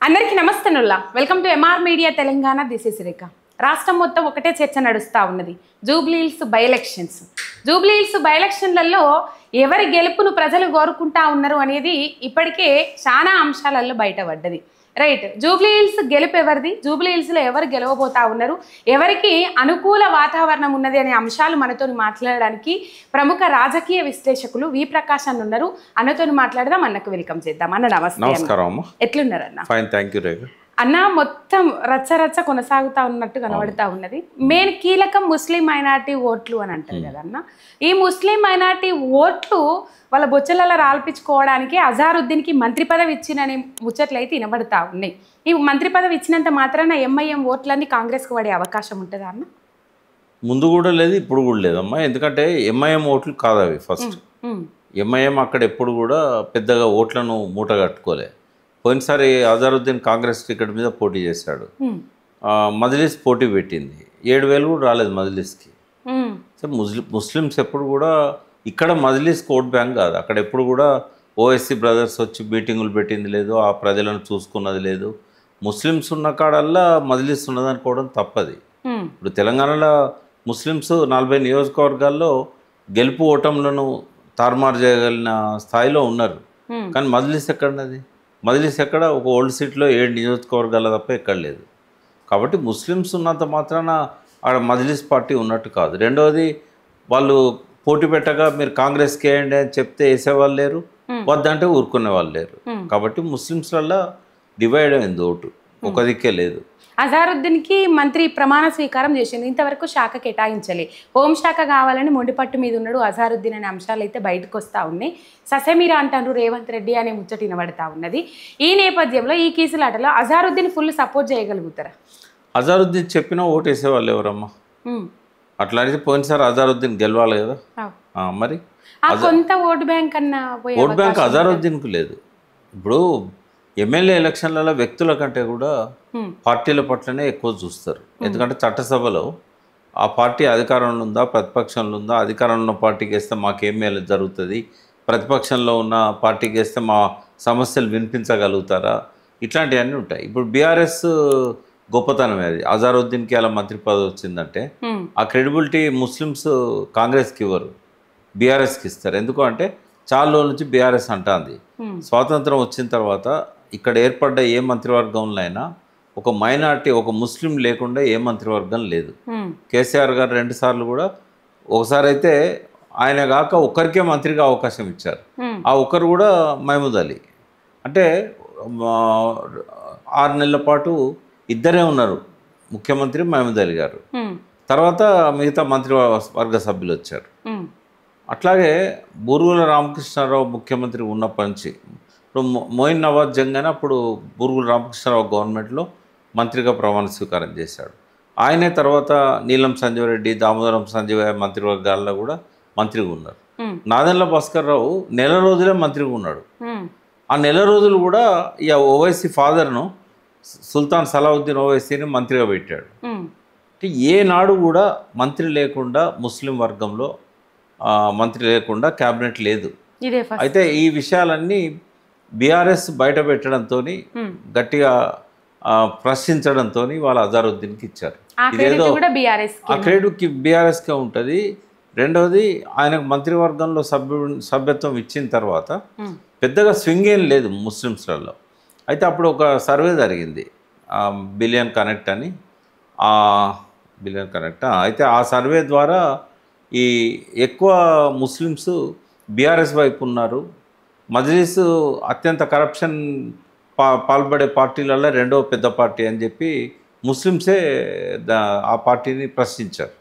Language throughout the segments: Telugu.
అందరికీ నమస్తేనుల్లా welcome to MR media Telangana. This is Rekha. రాష్ట్రం మొత్తం ఒకటే చర్చ నడుస్తూ ఉన్నది, Jubilee Hills by elections. Jubilee Hills by ఎలక్షన్లలో ఎవరి గెలుపును ప్రజలు కోరుకుంటా ఉన్నారు అనేది ఇప్పటికే చాలా అంశాలలో బయటపడ్డది. రైట్, జూబ్లీహిల్స్ గెలుపు ఎవరిది, జూబ్లీహిల్స్లో ఎవరు గెలవబోతా ఉన్నారు, ఎవరికి అనుకూల వాతావరణం ఉన్నది అనే అంశాలు మనతో మాట్లాడడానికి ప్రముఖ రాజకీయ విశ్లేషకులు వి ప్రకాష్ అన్న ఉన్నారు. అన్నతో మాట్లాడదాం, అన్నకు వెల్కమ్ చేద్దాం. అన్న నమస్తే. నమస్కారం. ఎట్లున్నారు అన్న? ఫైన్, థ్యాంక్ యూ రేఖ. అన్న మొత్తం రచ్చ కొనసాగుతా ఉన్నట్టు కనబడతా ఉన్నది. మెయిన్ కీలకం ముస్లిం మైనార్టీ ఓట్లు అని అంటారు కదన్న. ఈ ముస్లిం మైనార్టీ ఓట్లు వాళ్ళ బొచ్చలలో రాల్పించుకోవడానికి అజారుద్దీన్కి మంత్రి పదవి ఇచ్చినని ముచ్చట్లు అయితే వినబడతా ఉన్నాయి. ఈ మంత్రి పదవి ఇచ్చినంత మాత్రాన ఎంఐఎం ఓట్లన్నీ కాంగ్రెస్కి పడే అవకాశం ఉంటుందా అన్న? ముందు కూడా లేదు, ఇప్పుడు కూడా లేదమ్మా. ఎందుకంటే ఎంఐఎం ఓట్లు కాదు అవి. ఫస్ట్ ఎంఐఎం అక్కడ ఎప్పుడు కూడా పెద్దగా ఓట్లను మూట కట్టుకోలే. పోయినసారి అజారుద్దీన్ కాంగ్రెస్ టికెట్ మీద పోటీ చేశాడు. మజ్లిస్ పోటీ పెట్టింది, 7,000 కూడా రాలేదు మజ్లిస్కి. సో ముస్లిమ్స్ ఎప్పుడు కూడా ఇక్కడ మజ్లిస్ ఓట్ బ్యాంక్ కాదు. అక్కడ ఎప్పుడు కూడా ఓఎస్సీ బ్రదర్స్ వచ్చి మీటింగులు పెట్టింది లేదు, ఆ ప్రజలను చూసుకున్నది లేదు. ముస్లిమ్స్ ఉన్న కాడల్లా మజ్లిస్ ఉన్నదనుకోవడం తప్పది. ఇప్పుడు తెలంగాణలో ముస్లిమ్స్ 40 నియోజకవర్గాల్లో గెలుపు ఓటములను తారుమారు చేయగలిగిన స్థాయిలో ఉన్నారు. కానీ మజ్లిస్ ఎక్కడన్నది? మజ్లిస్ ఎక్కడ? ఒక ఓల్డ్ సిటీలో 7 నియోజకవర్గాల తప్ప ఎక్కడ లేదు. కాబట్టి ముస్లిమ్స్ ఉన్నంత మాత్రాన ఆడ మజ్లిస్ పార్టీ ఉన్నట్టు కాదు. రెండవది, వాళ్ళు పోటీ పెట్టగా మీరు కాంగ్రెస్కి వేయండి అని చెప్తే వేసేవాళ్ళు లేరు, వద్దంటే ఊరుకునే వాళ్ళు లేరు. కాబట్టి ముస్లిమ్స్లలో డివైడ్ అయింది ఓటు, ఒక దిక్కే లేదు. అజారుద్దీన్కి మంత్రి ప్రమాణ స్వీకారం చేసింది, ఇంతవరకు శాఖ కేటాయించలే. హోంశాఖ కావాలని మొండిపట్టు మీద ఉన్నాడు అజారుద్దీన్ అనే అంశాలు అయితే బయటకు వస్తూ ఉన్నాయి. ససేమిరా అంటారు రేవంత్ రెడ్డి అనే ముచ్చట వినబడతా ఉన్నది. ఈ నేపథ్యంలో ఈ కీసులాటలో అజారుద్దీన్ ఫుల్ సపోర్ట్ చేయగలుగుతారా? అజారుద్దీన్ చెప్పినా ఓటు వేసేవాళ్ళు ఎవరమ్మా? అట్లా అయితే పోయినసారి అజారుద్దీన్ గెలవాలి కదా. మరి కొంత ఓటు బ్యాంక్ అన్న ఓటు బ్యాంక్ అజారుద్దీన్కు లేదు. ఇప్పుడు ఎమ్మెల్యే ఎలక్షన్లలో వ్యక్తుల కంటే కూడా పార్టీల పట్లనే ఎక్కువ చూస్తారు. ఎందుకంటే చట్టసభలో ఆ పార్టీ అధికారంలో ఉందా, ప్రతిపక్షంలో ఉందా, అధికారంలో ఉన్న పార్టీకి వేస్తే మాకేం మేలు జరుగుతుంది, ప్రతిపక్షంలో ఉన్న పార్టీకి వేస్తే మా సమస్యలు వినిపించగలుగుతారా, ఇట్లాంటివన్నీ ఉంటాయి. ఇప్పుడు బీఆర్ఎస్ గొప్పతనమే అది. అజారుద్దీన్కి అలా మంత్రి పదవి వచ్చిందంటే ఆ క్రెడిబిలిటీ ముస్లిమ్స్ కాంగ్రెస్కి ఇవ్వరు, బీఆర్ఎస్కి ఇస్తారు. ఎందుకు అంటే చాలా రోజుల నుంచి బీఆర్ఎస్ అంటుంది. స్వాతంత్రం వచ్చిన తర్వాత ఇక్కడ ఏర్పడ్డ ఏ మంత్రివర్గంలో అయినా ఒక మైనార్టీ, ఒక ముస్లిం లేకుండా ఏ మంత్రివర్గం లేదు. కేసీఆర్ గారు 2 సార్లు కూడా, ఒకసారి అయితే ఆయన కాక ఒక్కరికే మంత్రిగా అవకాశం ఇచ్చారు. ఆ ఒక్కరు కూడా మహమూద్ అలీ. అంటే 6 నెలల పాటు ఇద్దరే ఉన్నారు, ముఖ్యమంత్రి మహమూద్ అలీ గారు. తర్వాత మిగతా మంత్రివర్గ సభ్యులు వచ్చారు. అట్లాగే బూరుగుల రామకృష్ణారావు ముఖ్యమంత్రి ఉన్నప్పటి నుంచి, ఇప్పుడు మోయిన్ నవాజ్ జంగానే అప్పుడు బూరుగుల రామకృష్ణారావు గవర్నమెంట్లో మంత్రిగా ప్రమాణ స్వీకారం చేశాడు. ఆయనే తర్వాత నీలం సంజీవ్ రెడ్డి, దామోదరం సంజీవయ్య మంత్రివర్గాల్లో కూడా మంత్రిగా ఉన్నారు. నాదెండ్ల భాస్కర్ రావు నెల రోజులే మంత్రిగా ఉన్నాడు. ఆ నెల రోజులు కూడా ఇక ఓవైసీ ఫాదర్ను సుల్తాన్ సలావుద్దీన్ ఓవైసీని మంత్రిగా పెట్టాడు. అంటే ఏనాడు కూడా మంత్రి లేకుండా, ముస్లిం వర్గంలో మంత్రి లేకుండా క్యాబినెట్ లేదు. అయితే ఈ విషయాలన్నీ బీఆర్ఎస్ బయట పెట్టడంతో, గట్టిగా ప్రశ్నించడంతో వాళ్ళ అజారుద్దీన్కి ఇచ్చారు. ఇదేదో ఆ క్రెడిట్కి బీఆర్ఎస్కే ఉంటుంది. రెండవది, ఆయనకు మంత్రివర్గంలో సభ్యత్వం ఇచ్చిన తర్వాత పెద్దగా స్వింగ్ ఏం లేదు ముస్లిమ్స్లలో. అయితే అప్పుడు ఒక సర్వే జరిగింది, బిలియన్ కనెక్ట్ అని. బిలియన్ కనెక్ట్ అయితే ఆ సర్వే ద్వారా ఈ ఎక్కువ ముస్లిమ్స్ బీఆర్ఎస్ వైపు ఉన్నారు. మజ్లిస్ అత్యంత కరప్షన్ పాల్పడే పార్టీలలో 2వ పెద్ద పార్టీ అని చెప్పి ముస్లిమ్సే ఆ పార్టీని ప్రశ్నించారు.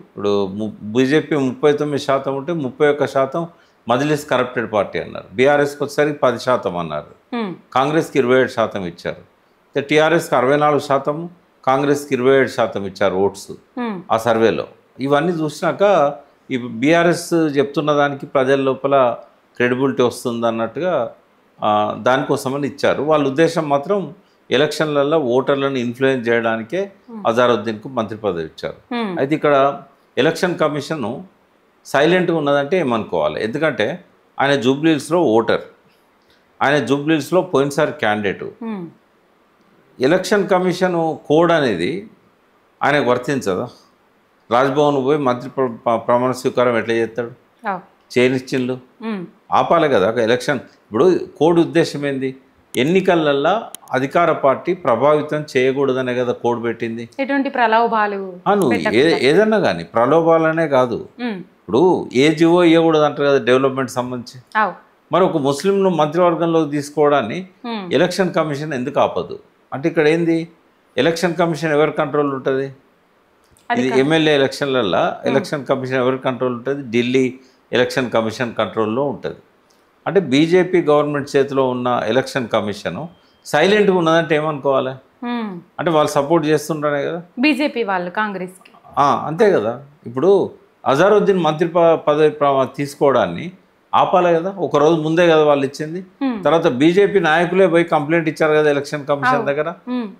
ఇప్పుడు బీజేపీ 39% ఉంటే 31% మజ్లిస్ కరప్టెడ్ పార్టీ అన్నారు. బీఆర్ఎస్కి వచ్చేసరికి 10% అన్నారు. కాంగ్రెస్కి 27% ఇచ్చారు. టీఆర్ఎస్కి 64%, కాంగ్రెస్కి 27% ఇచ్చారు ఓట్స్ ఆ సర్వేలో. ఇవన్నీ చూసినాక ఈ బీఆర్ఎస్ చెప్తున్న దానికి ప్రజల లోపల క్రెడిబిలిటీ వస్తుంది అన్నట్టుగా దానికోసమని ఇచ్చారు. వాళ్ళ ఉద్దేశం మాత్రం ఎలక్షన్లలో ఓటర్లను ఇన్ఫ్లుయెన్స్ చేయడానికే అజారుద్దీన్కు మంత్రి పదవి ఇచ్చారు. అయితే ఇక్కడ ఎలక్షన్ కమిషన్ సైలెంట్గా ఉన్నదంటే ఏమనుకోవాలి? ఎందుకంటే ఆయన జూబ్లీహిల్స్లో ఓటర్, ఆయన జూబ్లీహిల్స్లో పోయినసారి క్యాండిడేటు. ఎలక్షన్ కమిషన్ కోడ్ అనేది ఆయనకు వర్తించదా? రాజ్భవన్ పోయి మంత్రి ప్రమాణ స్వీకారం ఎట్లా చేస్తాడు? చేయనిచ్చిళ్ళు ఆపాలి కదా ఎలక్షన్. ఇప్పుడు కోడ్ ఉద్దేశం ఏంది? ఎన్నికలల్లో అధికార పార్టీ ప్రభావితం చేయకూడదనే కదా కోడ్ పెట్టింది. ఎటువంటి ప్రలోభాలు ఏదన్నా కానీ ప్రలోభాలనే కాదు. ఇప్పుడు ఏ జీవో ఇవ్వకూడదు అంటారు కదా డెవలప్మెంట్ సంబంధించి. మరి ఒక ముస్లింను మంత్రివర్గంలోకి తీసుకోవడాన్ని ఎలక్షన్ కమిషన్ ఎందుకు ఆపదు? అంటే ఇక్కడ ఏంది, ఎలక్షన్ కమిషన్ ఎవరి కంట్రోల్ ఉంటుంది? ఇది ఎమ్మెల్యే ఎలక్షన్లలో ఎలక్షన్ కమిషన్ ఎవరి కంట్రోల్ ఉంటుంది? ఢిల్లీ ఎలక్షన్ కమిషన్ కంట్రోల్లో ఉంటుంది. అంటే బీజేపీ గవర్నమెంట్ చేతిలో ఉన్న ఎలక్షన్ కమిషను సైలెంట్గా ఉన్నదంటే ఏమనుకోవాలి? అంటే వాళ్ళు సపోర్ట్ చేస్తుంటారే కదా బీజేపీ వాళ్ళు, కాంగ్రెస్. అంతే కదా. ఇప్పుడు అజారుద్దీన్ మంత్రి పదవి తీసుకోవడాన్ని ఆపాలి కదా, ఒకరోజు ముందే కదా వాళ్ళు ఇచ్చింది. తర్వాత బీజేపీ నాయకులే పోయి కంప్లైంట్ ఇచ్చారు కదా ఎలక్షన్ కమిషన్ దగ్గర.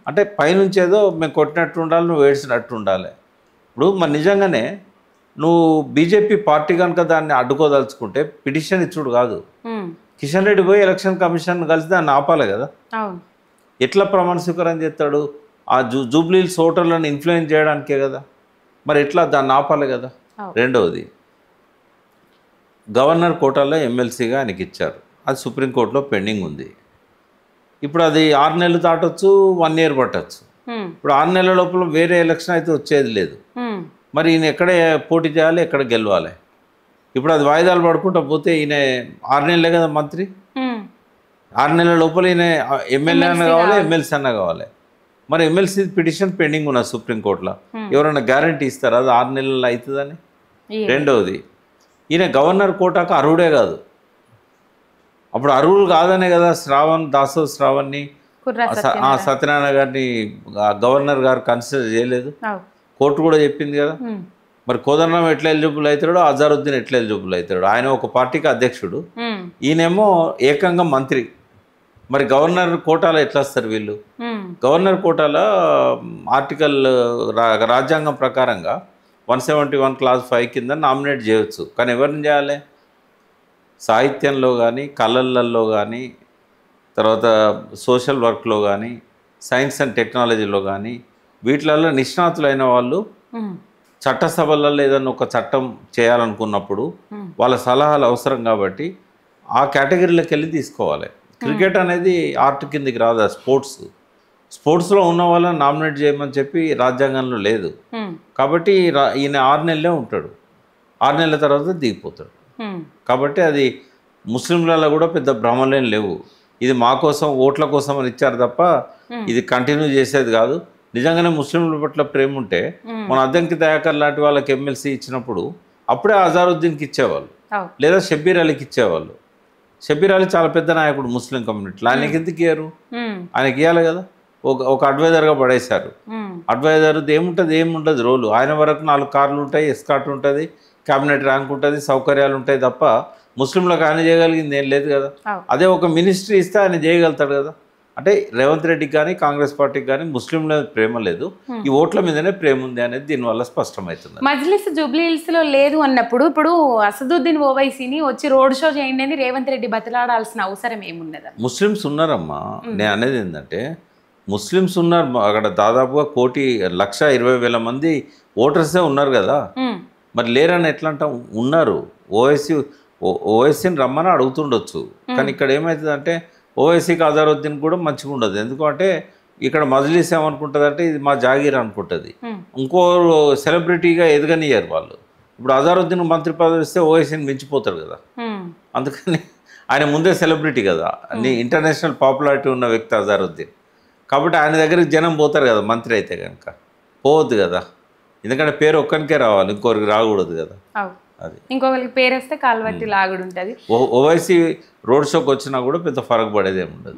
అంటే పైనుంచి ఏదో మేము కొట్టినట్టు ఉండాలి, నువ్వు ఏడ్చినట్టు ఉండాలి. ఇప్పుడు మరి నిజంగానే నువ్వు బీజేపీ పార్టీ కనుక దాన్ని అడ్డుకోదలుచుకుంటే పిటిషన్ ఇచ్చుడు కాదు, కిషన్ రెడ్డి పోయి ఎలక్షన్ కమిషన్ కలిసి దాన్ని ఆపాలి కదా. ఎట్లా ప్రమాణ స్వీకారం చేస్తాడు? ఆ జూబ్లీహిల్స్ ఓటర్లను ఇన్ఫ్లుయెన్స్ చేయడానికే కదా. మరి ఎట్లా దాన్ని ఆపాలి కదా. రెండవది, గవర్నర్ కోటాలో ఎమ్మెల్సీగా ఆయనకి ఇచ్చారు, అది సుప్రీంకోర్టులో పెండింగ్ ఉంది. ఇప్పుడు అది 6 నెలలు దాటొచ్చు, 1 year పట్టచ్చు. ఇప్పుడు 6 నెలల లోపల వేరే ఎలక్షన్ అయితే వచ్చేది లేదు. మరి ఈయన ఎక్కడ పోటీ చేయాలి, ఎక్కడ గెలవాలి? ఇప్పుడు అది వాయిదాలు పడుకుంటా పోతే ఈయన 6 నెలలే కదా మంత్రి. 6 నెలల లోపల ఈయన ఎమ్మెల్యే అన్న కావాలి, ఎమ్మెల్సీ అన్న కావాలి. మరి ఎమ్మెల్సీ పిటిషన్ పెండింగ్ ఉన్నది సుప్రీంకోర్టులో. ఎవరైనా గ్యారంటీ ఇస్తారా అది 6 నెలల్లో అవుతుందని? రెండవది, ఈయన గవర్నర్ కోటాకు అర్హుడే కాదు. అప్పుడు అర్హులు కాదనే కదా దాసోహ్ శ్రావణ్ని సత్యనారాయణ గారిని గవర్నర్ గారు కన్సిడర్ చేయలేదు. కోర్టు కూడా చెప్పింది కదా. మరి కోదండరాం ఎట్లా ఎలిజిబుల్ అవుతాడో అజారుద్దీన్ ఎట్లా ఎలిజిబుల్ అవుతాడు? ఆయన ఒక పార్టీకి అధ్యక్షుడు, ఈయనేమో ఏకంగా మంత్రి. మరి గవర్నర్ కోటాలో ఎట్లా వస్తారు వీళ్ళు? గవర్నర్ కోటాలో ఆర్టికల్ రాజ్యాంగం ప్రకారంగా 171 Clause 5 కింద నామినేట్ చేయవచ్చు. కానీ ఎవరిని చేయాలి? సాహిత్యంలో కానీ, కళలలో కానీ, తర్వాత సోషల్ వర్క్లో కానీ, సైన్స్ అండ్ టెక్నాలజీలో కానీ, వీటిలలో నిష్ణాతులైన వాళ్ళు చట్టసభలలో ఏదైనా ఒక చట్టం చేయాలనుకున్నప్పుడు వాళ్ళ సలహాలు అవసరం కాబట్టి ఆ కేటగిరీలోకి వెళ్ళి తీసుకోవాలి. క్రికెట్ అనేది ఆర్ట్ కిందికి రాదు, స్పోర్ట్స్లో ఉన్న వాళ్ళని నామినేట్ చేయమని చెప్పి రాజ్యాంగంలో లేదు. కాబట్టి ఈయన 6 నెలలే ఉంటాడు, 6 నెలల తర్వాత దిగిపోతాడు. కాబట్టి అది ముస్లింలలో కూడా పెద్ద భ్రమలేం లేవు. ఇది మా కోసం ఓట్ల కోసం అని ఇచ్చారు తప్ప ఇది కంటిన్యూ చేసేది కాదు. నిజంగానే ముస్లింల పట్ల ప్రేమ ఉంటే మన అద్దంకి దయాకర్ లాంటి వాళ్ళకి ఎమ్మెల్సీ ఇచ్చినప్పుడు అప్పుడే అజారుద్దీన్కి ఇచ్చేవాళ్ళు, లేదా షబ్బీర్ అలీకి ఇచ్చేవాళ్ళు. షబ్బీర్ అలీ చాలా పెద్ద నాయకుడు ముస్లిం కమ్యూనిటీలో, ఆయనకి ఎందుకు ఇయ్యారు? ఆయనకి ఇవ్వాలి కదా. ఒక అడ్వైజర్గా పడేశారు. అడ్వైజర్ ఏముంటుంది రోలు. ఆయన వరకు 4 కార్లు ఉంటాయి, ఎస్కాట్ ఉంటుంది, క్యాబినెట్ ర్యాంక్ ఉంటుంది, సౌకర్యాలు ఉంటాయి తప్ప ముస్లింలకు ఆయన చేయగలిగింది ఏం లేదు కదా. అదే ఒక మినిస్ట్రీ ఇస్తే ఆయన చేయగలుగుతాడు కదా. అంటే రేవంత్ రెడ్డికి కానీ కాంగ్రెస్ పార్టీకి కానీ ముస్లింల ప్రేమ లేదు, ఈ ఓట్ల మీదనే ప్రేమ ఉంది అనేది దీనివల్ల స్పష్టమవుతుంది. మజ్లిస్ జూబ్లీహిల్స్లో లేదు అన్నప్పుడు ఇప్పుడు అసదుద్దీన్ ఓవైసీని వచ్చి రోడ్ షో చేయండి అని రేవంత్ రెడ్డి బతిలాడాల్సిన అవసరం ఏమున్నది? ముస్లిమ్స్ ఉన్నారమ్మా. నేను అనేది ఏంటంటే ముస్లిమ్స్ ఉన్నారు అక్కడ, దాదాపుగా 1,20,000 మంది ఓటర్సే ఉన్నారు కదా. మరి లేరని ఎట్లా అంటాం? ఉన్నారు. ఓవైసీని రమ్మని అడుగుతుండొచ్చు. కానీ ఇక్కడ ఏమవుతుందంటే ఓవైసీకి అజారుద్దీన్ కూడా మంచిగా ఉండదు. ఎందుకంటే ఇక్కడ మజ్లిస్ ఏమనుకుంటుంది అంటే ఇది మా జాగీర్ అనుకుంటుంది. ఇంకో సెలబ్రిటీగా ఎదగనియ్యారు వాళ్ళు. ఇప్పుడు అజారుద్దీన్ మంత్రి పదవి ఇస్తే ఓవైసీని మించిపోతాడు కదా. అందుకని ఆయన ముందే సెలబ్రిటీ కదా, అన్ని ఇంటర్నేషనల్ పాపులారిటీ ఉన్న వ్యక్తి అజారుద్దీన్. కాబట్టి ఆయన దగ్గరికి జనం పోతారు కదా మంత్రి అయితే కనుక. పోవద్దు కదా, ఎందుకంటే పేరు ఒక్కరికే రావాలి, ఇంకొకరికి రాకూడదు కదా. అది ఇంకొకరికి పేరు వస్తే కాల్వట్టి లాగుడు ఉంటుంది. ఓవైసీ రోడ్ షోకి వచ్చినా కూడా పెద్ద ఫరక్ పడేది ఏముండదు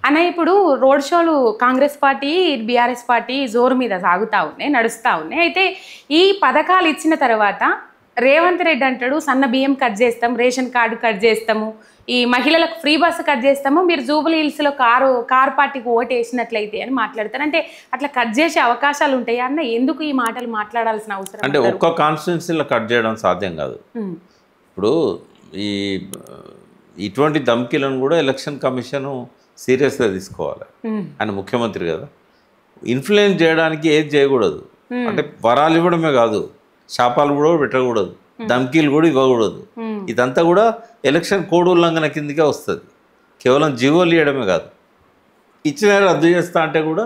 అన్న. ఇప్పుడు రోడ్ షోలు కాంగ్రెస్ పార్టీ బీఆర్ఎస్ పార్టీ జోరు మీద సాగుతూ ఉన్నాయి, నడుస్తూ ఉన్నాయి. అయితే ఈ పథకాలు ఇచ్చిన తర్వాత రేవంత్ రెడ్డి అంటాడు సన్న బియ్యం కట్ చేస్తాం, రేషన్ కార్డు కట్ చేస్తాము, ఈ మహిళలకు ఫ్రీ బస్సు కట్ చేస్తాము, మీరు జూబ్లీహిల్స్లో కారు పార్టీకి ఓటు వేసినట్లయితే అని మాట్లాడతారు. అంటే అట్లా కట్ చేసే అవకాశాలు ఉంటాయా అన్న? ఎందుకు ఈ మాటలు మాట్లాడాల్సిన అవసరం? అంటే ఒక్క కాన్స్టిట్యున్సీలో కట్ చేయడం సాధ్యం కాదు. ఇప్పుడు ఇటువంటి ధమ్కీలను కూడా ఎలక్షన్ కమిషను సీరియస్గా తీసుకోవాలి. ఆయన ముఖ్యమంత్రి కదా, ఇన్ఫ్లుయెన్స్ చేయడానికి ఏది చేయకూడదు. అంటే వరాలు ఇవ్వడమే కాదు, శాపాలు కూడా పెట్టకూడదు, ధమ్కీలు కూడా ఇవ్వకూడదు. ఇదంతా కూడా ఎలక్షన్ కోడ్ ఉల్లంఘన కిందకే వస్తుంది. కేవలం జీవోలు ఇవ్వడమే కాదు, ఇచ్చిన రద్దు చేస్తా అంటే కూడా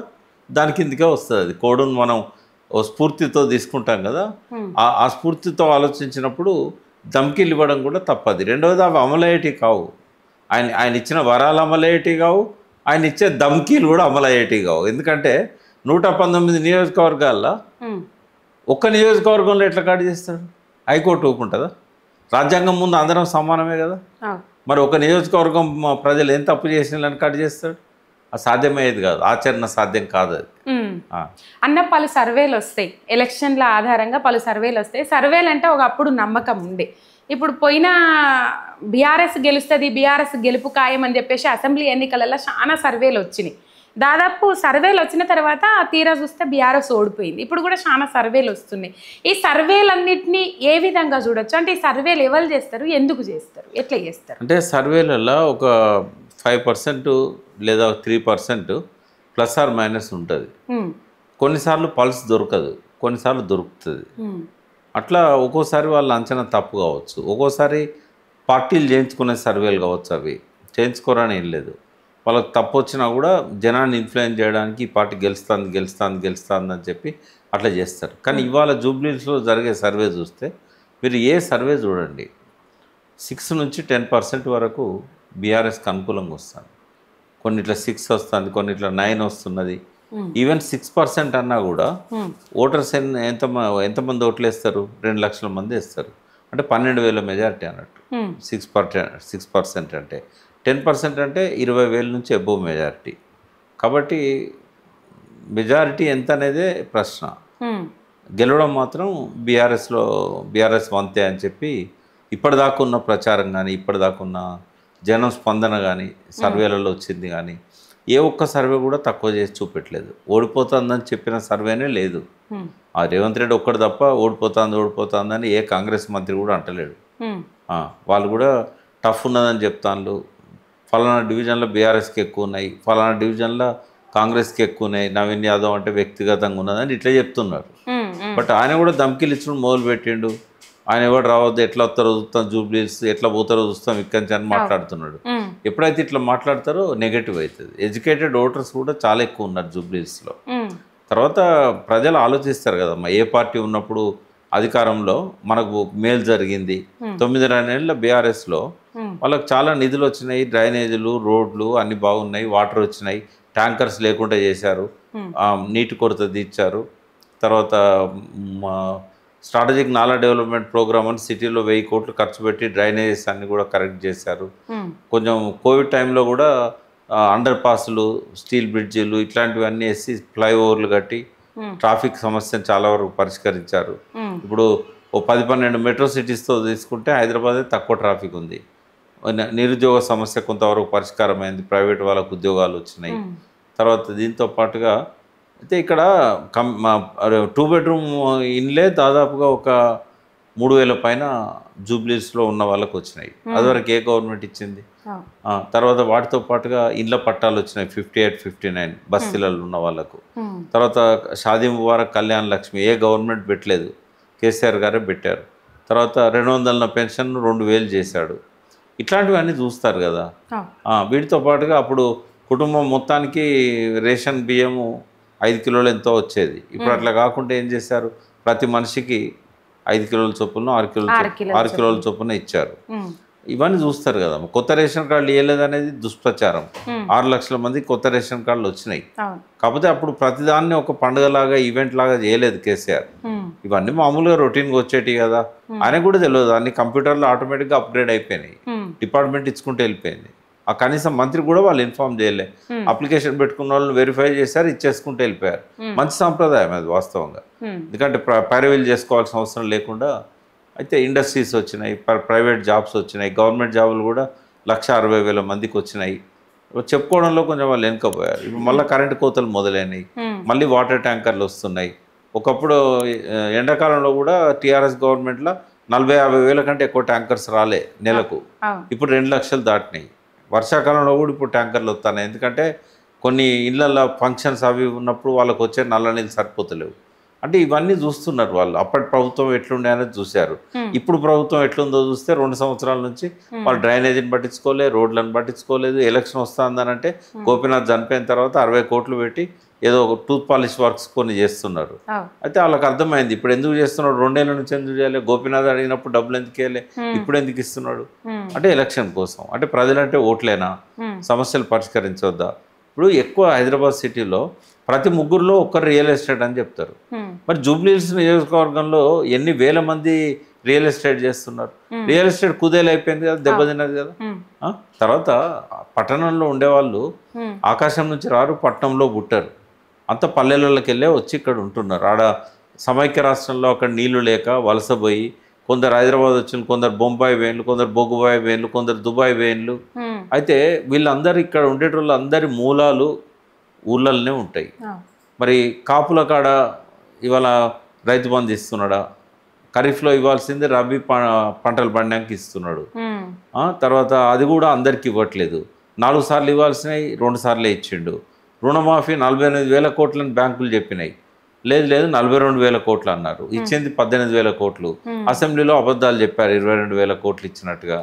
దాని కిందకే వస్తుంది. అది కోడును మనం ఓ స్ఫూర్తితో తీసుకుంటాం కదా, ఆ స్ఫూర్తితో ఆలోచించినప్పుడు ధమ్కీలు ఇవ్వడం కూడా తప్పది. రెండవది అవి అమలయ్యేటి కావు, ఆయన ఇచ్చిన వరాలు అమలయ్యేటి కావు, ఆయన ఇచ్చే ధమ్కీలు కూడా అమలయ్యేటి కావు. ఎందుకంటే 119 నియోజకవర్గాల్లో ఒక్క నియోజకవర్గంలో ఎట్లా కట్ చేస్తాడు? హైకోర్టు ఊపుకుంటుందా? రాజ్యాంగం ముందు అందరం సమానమే కదా. మరి ఒక నియోజకవర్గం ప్రజలు ఏం తప్పు చేసినా కట్ చేస్తాడు? అది సాధ్యమయ్యేది కాదు, ఆచరణ సాధ్యం కాదు అది. అన్న పలు సర్వేలు వస్తాయి, ఎలక్షన్ల ఆధారంగా పలు సర్వేలు వస్తాయి. సర్వేలు అంటే ఒకప్పుడు నమ్మకం ఉండే, ఇప్పుడు పోయిన బీఆర్ఎస్ గెలుస్తుంది, బీఆర్ఎస్ గెలుపు ఖాయం అని చెప్పేసి అసెంబ్లీ ఎన్నికలలో చాలా సర్వేలు వచ్చినాయి. దాదాపు సర్వేలు వచ్చిన తర్వాత తీరా చూస్తే బీఆర్ఎస్ ఓడిపోయింది. ఇప్పుడు కూడా చాలా సర్వేలు వస్తున్నాయి. ఈ సర్వేలన్నింటినీ ఏ విధంగా చూడొచ్చు? అంటే ఈ సర్వేలు ఎవరు చేస్తారు, ఎందుకు చేస్తారు, ఎట్లా చేస్తారు? అంటే సర్వేలలో ఒక 5% లేదా 3% ప్లస్ ఆర్ మైనస్ ఉంటుంది. కొన్నిసార్లు పల్స్ దొరకదు, కొన్నిసార్లు దొరుకుతుంది. అట్లా ఒక్కోసారి వాళ్ళ అంచనా తప్పు కావచ్చు, ఒక్కోసారి పార్టీలు చేయించుకునే సర్వేలు కావచ్చు. అవి చేయించుకోరని ఏం లేదు, వాళ్ళకి తప్పు వచ్చినా కూడా జనాన్ని ఇన్ఫ్లుయెన్స్ చేయడానికి ఈ పార్టీ గెలుస్తుంది అని చెప్పి అట్లా చేస్తారు. కానీ ఇవాళ జూబ్లీస్లో జరిగే సర్వే చూస్తే, మీరు ఏ సర్వే చూడండి, 6 నుంచి 10% వరకు బీఆర్ఎస్కి అనుకూలంగా వస్తుంది. కొన్నిట్లా 6 వస్తుంది, కొన్నిట్లా 9 వస్తున్నది. ఈవెన్ 6% అన్నా కూడా ఓటర్స్ ఎంతమంది ఓట్లు వేస్తారు? 2 లక్షల మంది వేస్తారు. అంటే 12,000 మెజారిటీ అన్నట్టు. 6% అంటే 10% అంటే 20,000 నుంచి అబోవ్ మెజారిటీ. కాబట్టి మెజారిటీ ఎంత అనేదే ప్రశ్న. గెలవడం మాత్రం బీఆర్ఎస్ వంతే అని చెప్పి ఇప్పటిదాకా ఉన్న ప్రచారం కానీ, ఇప్పటిదాకా ఉన్న జనం స్పందన కానీ, సర్వేలలో వచ్చింది కానీ ఏ ఒక్క సర్వే కూడా తక్కువ చేసి చూపెట్టలేదు. ఓడిపోతుందని చెప్పిన సర్వేనే లేదు. ఆ రేవంత్ రెడ్డి ఒక్కడు తప్ప ఓడిపోతుందని ఏ కాంగ్రెస్ మంత్రి కూడా అంటలేడు. వాళ్ళు కూడా టఫ్ ఉన్నదని చెప్తాను. ఫలానా డివిజన్లో బీఆర్ఎస్కి ఎక్కువ ఉన్నాయి, ఫలానా డివిజన్లో కాంగ్రెస్కి ఎక్కువ ఉన్నాయి, నవీన్ యాదవ్ అంటే వ్యక్తిగతంగా ఉన్నదని ఇట్లా చెప్తున్నారు. బట్ ఆయన కూడా ధమ్కీలు ఇచ్చడం మొదలు పెట్టిండు. ఆయన ఎవరు రావద్దు, ఎట్లా వస్తారో చూస్తాం, జూబ్లీస్ ఎట్లా పోతారో చూస్తాం ఇక్కడి నుంచి అని మాట్లాడుతున్నాడు. ఎప్పుడైతే ఇట్లా మాట్లాడతారో నెగటివ్ అవుతుంది. ఎడ్యుకేటెడ్ ఓటర్స్ కూడా చాలా ఎక్కువ ఉన్నారు జూబ్లీస్లో. తర్వాత ప్రజలు ఆలోచిస్తారు కదమ్మా, ఏ పార్టీ ఉన్నప్పుడు అధికారంలో మనకు మేలు జరిగింది. 9.5 ఏళ్ళ బీఆర్ఎస్లో వాళ్ళకి చాలా నిధులు వచ్చినాయి, డ్రైనేజీలు, రోడ్లు అన్నీ బాగున్నాయి, వాటర్ వచ్చినాయి, ట్యాంకర్స్ లేకుండా చేశారు, నీటి కొరత తీర్చారు. తర్వాత స్ట్రాటజిక్ నాలా డెవలప్మెంట్ ప్రోగ్రామ్ అని సిటీలో 1000 కోట్లు ఖర్చు పెట్టి డ్రైనేజెస్ అన్ని కూడా కరెక్ట్ చేశారు. కొంచెం కోవిడ్ టైంలో కూడా అండర్ పాస్లు, స్టీల్ బ్రిడ్జిలు ఇట్లాంటివన్నీ వేసి ఫ్లైఓవర్లు కట్టి ట్రాఫిక్ సమస్యను చాలా వరకు పరిష్కరించారు. ఇప్పుడు ఓ 10-12 మెట్రో సిటీస్తో తీసుకుంటే హైదరాబాదే తక్కువ ట్రాఫిక్ ఉంది. నిరుద్యోగ సమస్య కొంతవరకు పరిష్కారమైంది, ప్రైవేట్ వాళ్ళకు ఉద్యోగాలు వచ్చినాయి. తర్వాత దీంతో పాటుగా అయితే ఇక్కడ 2 బెడ్రూమ్ ఇన్లే దాదాపుగా ఒక 3,000 పైన జూబ్లీస్లో ఉన్న వాళ్ళకు వచ్చినాయి. అదివరకు ఏ గవర్నమెంట్ ఇచ్చింది? తర్వాత వాటితో పాటుగా ఇండ్ల పట్టాలు వచ్చినాయి 58, 59 బస్తీలలో ఉన్న వాళ్ళకు. తర్వాత షాదీ ముబారక్, కళ్యాణ్ లక్ష్మి ఏ గవర్నమెంట్ పెట్టలేదు, కేసీఆర్ గారే పెట్టారు. తర్వాత 200 పెన్షన్ 2,000 చేశాడు. ఇట్లాంటివన్నీ చూస్తారు కదా. వీటితో పాటుగా అప్పుడు కుటుంబం మొత్తానికి రేషన్ బియ్యము 5 కిలోలు ఎంతో వచ్చేది. ఇప్పుడు అట్లా కాకుండా ఏం చేశారు, ప్రతి మనిషికి 5 కిలోల చొప్పున 6 కిలోల చొప్పున ఇచ్చారు. ఇవన్నీ చూస్తారు కదా. కొత్త రేషన్ కార్డులు ఇవ్వలేదు అనేది దుష్ప్రచారం. 6 లక్షల మందికి కొత్త రేషన్ కార్డులు వచ్చినాయి. కాకపోతే అప్పుడు ప్రతిదాన్ని ఒక పండుగలాగా ఈవెంట్ లాగా చేయలేదు కేసీఆర్. ఇవన్నీ మామూలుగా రొటీన్గా వచ్చేటి కదా. ఆయన కూడా తెలియదు, అన్ని కంప్యూటర్లో ఆటోమేటిక్గా అప్గ్రేడ్ అయిపోయినాయి, డిపార్ట్మెంట్ ఇచ్చుకుంటూ వెళ్ళిపోయింది. ఆ కనీసం మంత్రి కూడా వాళ్ళు ఇన్ఫార్మ్ చేయలే. అప్లికేషన్ పెట్టుకున్న వాళ్ళని వెరిఫై చేశారు, ఇచ్చేసుకుంటూ వెళ్ళిపోయారు. మంచి సాంప్రదాయం అది వాస్తవంగా. ఎందుకంటే పైరవీలు చేసుకోవాల్సిన అవసరం లేకుండా. అయితే ఇండస్ట్రీస్ వచ్చినాయి, ప్రైవేట్ జాబ్స్ వచ్చినాయి, గవర్నమెంట్ జాబులు కూడా 160,000 మందికి వచ్చినాయి. చెప్పుకోవడంలో కొంచెం వాళ్ళు వెనుకపోయారు. ఇప్పుడు మళ్ళీ కరెంటు కోతలు మొదలైనవి, మళ్ళీ వాటర్ ట్యాంకర్లు వస్తున్నాయి. ఒకప్పుడు ఎండాకాలంలో కూడా టీఆర్ఎస్ గవర్నమెంట్లో 40,000-50,000 కంటే ఎక్కువ ట్యాంకర్స్ రాలే నెలకు. ఇప్పుడు 2 లక్షలు దాటినాయి. వర్షాకాలంలో కూడా ఇప్పుడు ట్యాంకర్లు వస్తున్నాయి. ఎందుకంటే కొన్ని ఇళ్ళల్లో ఫంక్షన్స్ అవి ఉన్నప్పుడు వాళ్ళకు వచ్చే నల్ల నీళ్ళు సరిపోతలేవు. అంటే ఇవన్నీ చూస్తున్నారు వాళ్ళు. అప్పటి ప్రభుత్వం ఎట్లుండే అనేది చూశారు. ఇప్పుడు ప్రభుత్వం ఎట్లుందో చూస్తే 2 సంవత్సరాల నుంచి వాళ్ళు డ్రైనేజీని పట్టించుకోలేదు, రోడ్లను పట్టించుకోలేదు. ఎలక్షన్ వస్తుందని అంటే గోపీనాథ్ చనిపోయిన తర్వాత 60 కోట్లు పెట్టి ఏదో ఒక టూత్ పాలిష్ వర్క్స్ కొన్ని చేస్తున్నారు. అయితే వాళ్ళకి అర్థమైంది ఇప్పుడు ఎందుకు చేస్తున్నాడు, 2 ఏళ్ళ నుంచి ఎందుకు చేయాలి, గోపీనాథ్ అడిగినప్పుడు డబ్బులు ఎందుకు వేయాలి, ఇప్పుడు ఎందుకు ఇస్తున్నాడు అంటే ఎలక్షన్ కోసం. అంటే ప్రజలంటే ఓట్లేనా, సమస్యలు పరిష్కరించవద్దా. ఇప్పుడు ఎక్కువ హైదరాబాద్ సిటీలో ప్రతి ముగ్గురులో ఒక్కరు రియల్ ఎస్టేట్ అని చెప్తారు. మరి జూబ్లీహిల్స్ నియోజకవర్గంలో ఎన్ని వేల మంది రియల్ ఎస్టేట్ చేస్తున్నారు. రియల్ ఎస్టేట్ కుదేలు అయిపోయింది కదా, దెబ్బతిన్నది కదా. తర్వాత పట్టణంలో ఉండేవాళ్ళు ఆకాశం నుంచి రారు, పట్టణంలో పుట్టారు, అంత పల్లెలకి వెళ్ళే వచ్చి ఇక్కడ ఉంటున్నారు. ఆడ సమైక్య రాష్ట్రంలో అక్కడ నీళ్లు లేక వలసపోయి కొందరు హైదరాబాద్ వచ్చిన, కొందరు బొంబాయి వేన్లు, కొందరు బొగ్గుబాయి వేన్లు, కొందరు దుబాయ్ వేన్లు. అయితే వీళ్ళందరూ ఇక్కడ ఉండేటోళ్ళు అందరి మూలాలు ఊళ్ళల్లోనే ఉంటాయి. మరి కాపుల కాడ ఇవాళ రైతు బంధు ఇస్తున్నాడా, ఖరీఫ్లో ఇవ్వాల్సింది రబీ పంటలు పండడానికి ఇస్తున్నాడు. తర్వాత అది కూడా అందరికి ఇవ్వట్లేదు. 4 సార్లు ఇవ్వాల్సినవి 2 సార్లే ఇచ్చిండు. రుణమాఫీ 48,000 కోట్లని బ్యాంకులు చెప్పినాయి. లేదు 42,000 కోట్లు అన్నారు, ఇచ్చింది 18,000 కోట్లు. అసెంబ్లీలో అబద్ధాలు చెప్పారు 22,000 కోట్లు ఇచ్చినట్టుగా.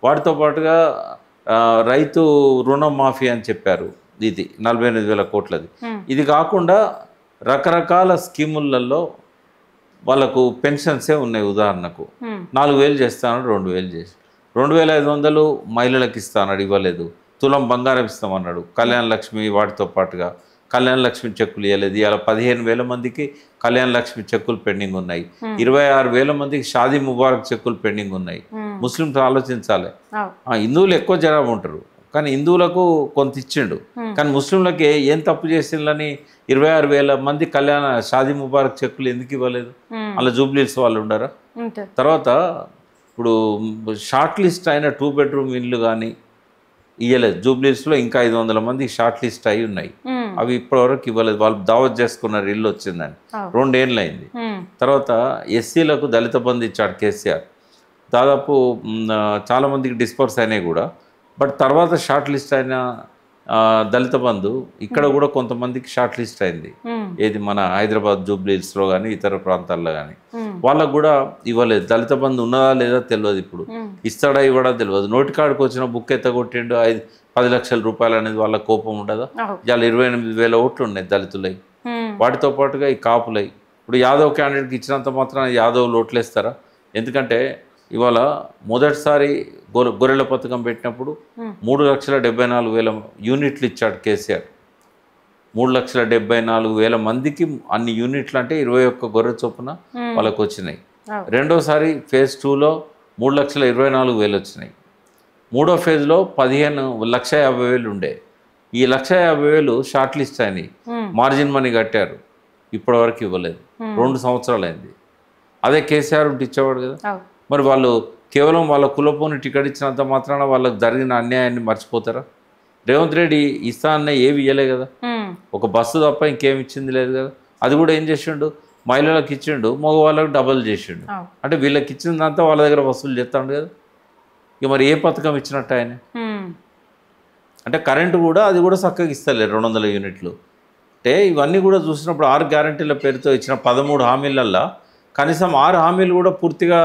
వాటితో పాటుగా రైతు రుణమాఫీ అని చెప్పారు, ఇది 48,000 కోట్లది. ఇది కాకుండా రకరకాల స్కీములలో వాళ్ళకు పెన్షన్సే ఉన్నాయి. ఉదాహరణకు 4,000 చేస్తానని 2,000 చేసి, 2,500 మహిళలకు ఇస్తానన్నాడు, ఇవ్వలేదు. తులం బంగారం ఇస్తామన్నాడు. కళ్యాణ లక్ష్మి వాటితో పాటుగా కళ్యాణ లక్ష్మి చెక్కులు ఇవ్వలేదు. ఇలా 15,000 మందికి కళ్యాణ లక్ష్మి చెక్కులు పెండింగ్ ఉన్నాయి. 26,000 మందికి షాదీ ముబారక్ చెక్కులు పెండింగ్ ఉన్నాయి. ముస్లింస్ ఆలోచించాలి. హిందువులు ఎక్కువ జనాభా ఉంటారు, కానీ హిందువులకు కొంత ఇచ్చిండు, కానీ ముస్లింలకి ఏం తప్పు చేసిందని 26,000 మంది కళ్యాణ షాదీ ముబారక్ చెక్కులు ఎందుకు ఇవ్వలేదు? అలా జూబ్లీహిల్స్ వాళ్ళు ఉండరా? తర్వాత ఇప్పుడు షార్ట్ లిస్ట్ అయిన 2 బెడ్రూమ్ ఇల్లు కానీ ఇవ్వలేదు. జూబ్లీహిల్స్లో ఇంకా 500 మంది షార్ట్ లిస్ట్ అయి ఉన్నాయి, అవి ఇప్పటివరకు ఇవ్వలేదు. వాళ్ళు దావత్ చేసుకున్నారు ఇల్లు వచ్చిందని, 2 ఏళ్ళు అయింది. తర్వాత ఎస్సీలకు దళిత బంధు ఇచ్చాడు కేసీఆర్, దాదాపు చాలామందికి డిస్పర్స్ అయినాయి కూడా. బట్ తర్వాత షార్ట్ లిస్ట్ అయిన దళిత బంధు ఇక్కడ కూడా కొంతమందికి షార్ట్ లిస్ట్ అయింది. ఏది మన హైదరాబాద్ జూబ్లీహిల్స్లో కానీ ఇతర ప్రాంతాల్లో కానీ వాళ్ళకు కూడా ఇవ్వలేదు. దళిత బంధు ఉన్నదా లేదా తెలియదు, ఇప్పుడు ఇస్తాడా ఇవ్వడా తెలియదు. నోటికాడికి వచ్చిన బుక్ ఎత్తగొట్టిండు 10 లక్షల రూపాయలు అనేది వాళ్ళ కోపం ఉండదా? ఇవాళ 28,000 ఓట్లు ఉన్నాయి దళితులై, వాటితో పాటుగా ఈ కాపులై. ఇప్పుడు యాదవ్ క్యాండిడేట్కి ఇచ్చినంత మాత్రం యాదవ్లు ఓట్లేస్తారా? ఎందుకంటే ఇవాళ మొదటిసారి గొర్రెల పథకం పెట్టినప్పుడు 3,74,000 యూనిట్లు ఇచ్చాడు కేసీఆర్. 3,74,000 మందికి అన్ని యూనిట్లు అంటే 21 గొర్రె చొప్పున వాళ్ళకు వచ్చినాయి. రెండోసారి ఫేజ్ 2లో 3,24,000 వచ్చినాయి. మూడో ఫేజ్లో 15,50,000 ఉండే. ఈ 1,50,000 షార్ట్ లిస్ట్ అయినాయి, మార్జిన్ మనీ కట్టారు, ఇప్పటివరకు ఇవ్వలేదు. 2 సంవత్సరాలు అయింది. అదే కేసీఆర్ ఉంటే ఇచ్చేవాడు కదా. మరి వాళ్ళు కేవలం వాళ్ళ కులపోని టికెట్ ఇచ్చినంత మాత్రాన వాళ్ళకి జరిగిన అన్యాయాన్ని మర్చిపోతారా? రేవంత్ రెడ్డి ఇస్తా అన్న ఏవి ఇవ్వలే కదా, ఒక బస్సు తప్ప ఇంకేమి ఇచ్చింది లేదు కదా. అది కూడా ఏం చేసిండు, మహిళలకు ఇచ్చిండు, మగవాళ్ళకు డబల్ చేసిండు. అంటే వీళ్ళకి ఇచ్చిందంతా వాళ్ళ దగ్గర వసూలు చేస్తాడు కదా. ఇక మరి ఏ పథకం ఇచ్చినట్టు ఆయన? అంటే కరెంటు కూడా అది కూడా చక్కగా ఇస్తలేదు 200 యూనిట్లు. అంటే ఇవన్నీ కూడా చూసినప్పుడు 6 గ్యారంటీల పేరుతో ఇచ్చిన 13 హామీలల్లో కనీసం 6 హామీలు కూడా పూర్తిగా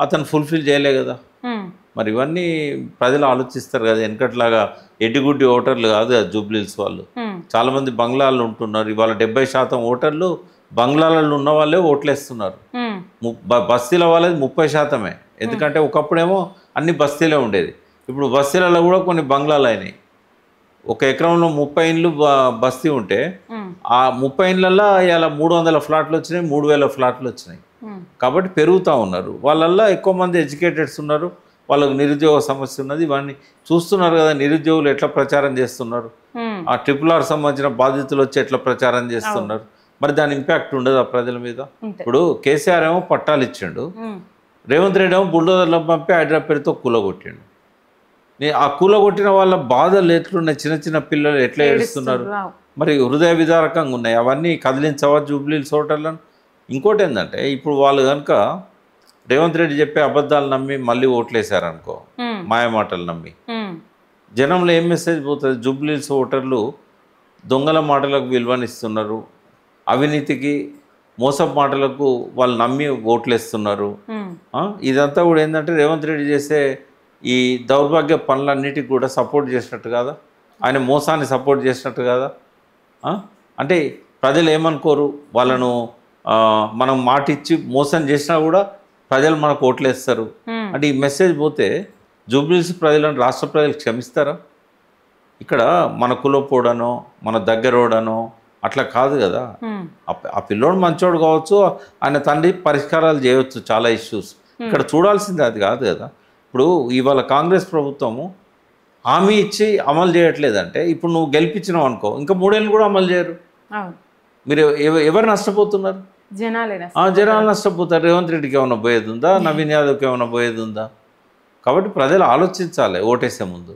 అతను ఫుల్ఫిల్ చేయలే కదా. మరి ఇవన్నీ ప్రజలు ఆలోచిస్తారు కదా. వెనకట్లాగా ఎడ్డిగుడ్డి ఓటర్లు కాదు కదా జూబ్లీహిల్స్ వాళ్ళు. చాలామంది బంగ్లాల్లో ఉంటున్నారు. ఇవాళ 70% ఓటర్లు బంగ్లాలలో ఉన్న వాళ్ళే ఓట్లేస్తున్నారు. బస్తీల వాళ్ళది 30%. ఎందుకంటే ఒకప్పుడేమో అన్ని బస్తీలే ఉండేది, ఇప్పుడు బస్తీలలో కూడా కొన్ని బంగ్లాలు అయినాయి. 1 ఎకరంలో 30 ఇండ్లు బస్తీ ఉంటే ఆ 30 ఇండ్లల్లో ఇలా 300 ఫ్లాట్లు వచ్చినాయి, 3,000 ఫ్లాట్లు వచ్చినాయి. కాబట్టి పెరుగుతూ ఉన్నారు. వాళ్ళల్లో ఎక్కువ మంది ఎడ్యుకేటెడ్స్ ఉన్నారు, వాళ్ళకు నిరుద్యోగ సమస్య ఉన్నది. ఇవన్నీ చూస్తున్నారు కదా. నిరుద్యోగులు ఎట్లా ప్రచారం చేస్తున్నారు, ఆ RRR సంబంధించిన బాధితులు వచ్చి ఎట్లా ప్రచారం చేస్తున్నారు. మరి దాని ఇంపాక్ట్ ఉండదు ఆ ప్రజల మీద. ఇప్పుడు కేసీఆర్ ఏమో పట్టాలు ఇచ్చిండు, రేవంత్ రెడ్డి ఏమో బుల్డోజర్లో పంపి హైదరాబాద్ పేరుతో కూలగొట్టిండు. ఆ కూలగొట్టిన వాళ్ళ బాధలు ఎట్లున్నాయి, చిన్న చిన్న పిల్లలు ఎట్లా ఏడుస్తున్నారు, మరి హృదయ విదారకంగా ఉన్నాయి. అవన్నీ కదిలించవా జూబ్లీహిల్స్ ఓటర్లను? ఇంకోటి ఏంటంటే ఇప్పుడు వాళ్ళు కనుక రేవంత్ రెడ్డి చెప్పే అబద్ధాలు నమ్మి మళ్ళీ ఓట్లేసారనుకో, మాయమాటలు నమ్మి, జనంలో ఏం మెసేజ్ పోతుంది? జూబ్లీహిల్స్ ఓటర్లు దొంగల మాటలకు విలువనిస్తున్నారు, అవినీతికి మోసపు మాటలకు వాళ్ళు నమ్మి ఓట్లేస్తున్నారు. ఇదంతా కూడా ఏంటంటే రేవంత్ రెడ్డి చేసే ఈ దౌర్భాగ్య పనులన్నిటికి కూడా సపోర్ట్ చేసినట్టు కాదా? ఆయన మోసాన్ని సపోర్ట్ చేసినట్టు కాదా? అంటే ప్రజలు ఏమనుకోరు? వాళ్ళను మనం మాట ఇచ్చి మోసం చేసినా కూడా ప్రజలు మనకు ఓట్లేస్తారు అంటే ఈ మెసేజ్ పోతే జూబ్లీహిల్స్ ప్రజలను రాష్ట్ర ప్రజలు క్షమిస్తారా? ఇక్కడ మన కులపోడనో మన దగ్గరోడనో అట్లా కాదు కదా. ఆ పిల్లోడు మంచోడు కావచ్చు, ఆయన తండ్రి పరిష్కారాలు చేయవచ్చు చాలా ఇష్యూస్. ఇక్కడ చూడాల్సింది అది కాదు కదా. ఇప్పుడు ఇవాళ కాంగ్రెస్ ప్రభుత్వము హామీ ఇచ్చి అమలు చేయట్లేదంటే ఇప్పుడు నువ్వు గెలిపించినావు అనుకో, ఇంకా 3 ఏళ్ళు కూడా అమలు చేయరు. మీరు ఎవరు నష్టపోతున్నారు? జనాలు నష్టపోతారు. రేవంత్ రెడ్డికి ఏమైనా పోయేది ఉందా? నవీన్ యాదవ్కి ఏమైనా పోయేది ఉందా? కాబట్టి ప్రజలు ఆలోచించాలి ఓటేసే ముందు.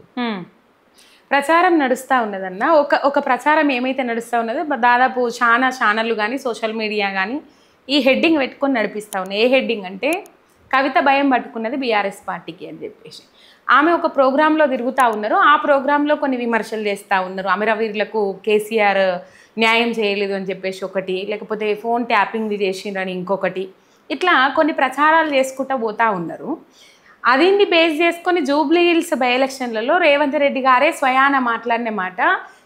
ప్రచారం నడుస్తూ ఉన్నదన్న ఒక ప్రచారం ఏమైతే నడుస్తూ ఉన్నదో దాదాపు చాలా ఛానళ్ళు కానీ సోషల్ మీడియా కానీ ఈ హెడ్డింగ్ పెట్టుకొని నడిపిస్తూ ఉన్నాయి. ఏ హెడ్డింగ్ అంటే కవిత భయం పట్టుకున్నది బీఆర్ఎస్ పార్టీకి అని చెప్పేసి. ఆమె ఒక ప్రోగ్రాంలో తిరుగుతూ ఉన్నారు. ఆ ప్రోగ్రాంలో కొన్ని విమర్శలు చేస్తూ ఉన్నారు. అమరవీరులకు కేసీఆర్ న్యాయం చేయలేదు అని చెప్పేసి ఒకటి, లేకపోతే ఫోన్ ట్యాపింగ్ చేసిండ్రని ఇంకొకటి, ఇట్లా కొన్ని ప్రచారాలు చేసుకుంటూ పోతూ ఉన్నారు. అదిని బేస్ చేసుకొని జూబ్లీహిల్స్ బై ఎలక్షన్లలో రేవంత్ రెడ్డి గారే స్వయాన మాట్లాడిన మాట,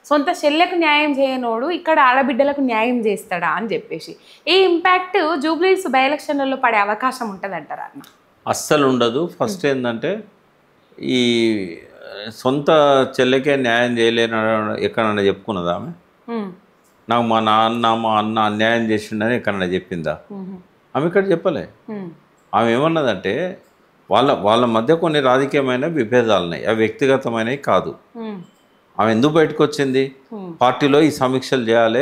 సొంత చెల్లెకు న్యాయం చేయనోడు ఇక్కడ ఆడబిడ్డలకు న్యాయం చేస్తాడా అని చెప్పేసి. ఈ ఇంపాక్ట్ జూబ్లీహిల్స్ బై ఎలక్షన్లలో పడే అవకాశం ఉంటుంది అంటారా? అస్సలు ఉండదు. ఫస్ట్ ఏంటంటే ఈ సొంత చెల్లెకే న్యాయం చేయలేని ఎక్కడన్నా చెప్పుకున్నదా ఆమె? నాకు మా అన్న అన్యాయం చేసిండని ఎక్కడన్నా చెప్పిందా? ఆమె ఇక్కడ చెప్పలే. ఆమె ఏమన్నదంటే వాళ్ళ మధ్య కొన్ని రాజకీయమైన విభేదాలు ఉన్నాయి, అవి వ్యక్తిగతమైనవి కాదు. ఆమె ఎందుకు బయటకు వచ్చింది? పార్టీలో ఈ సమీక్షలు చేయాలి,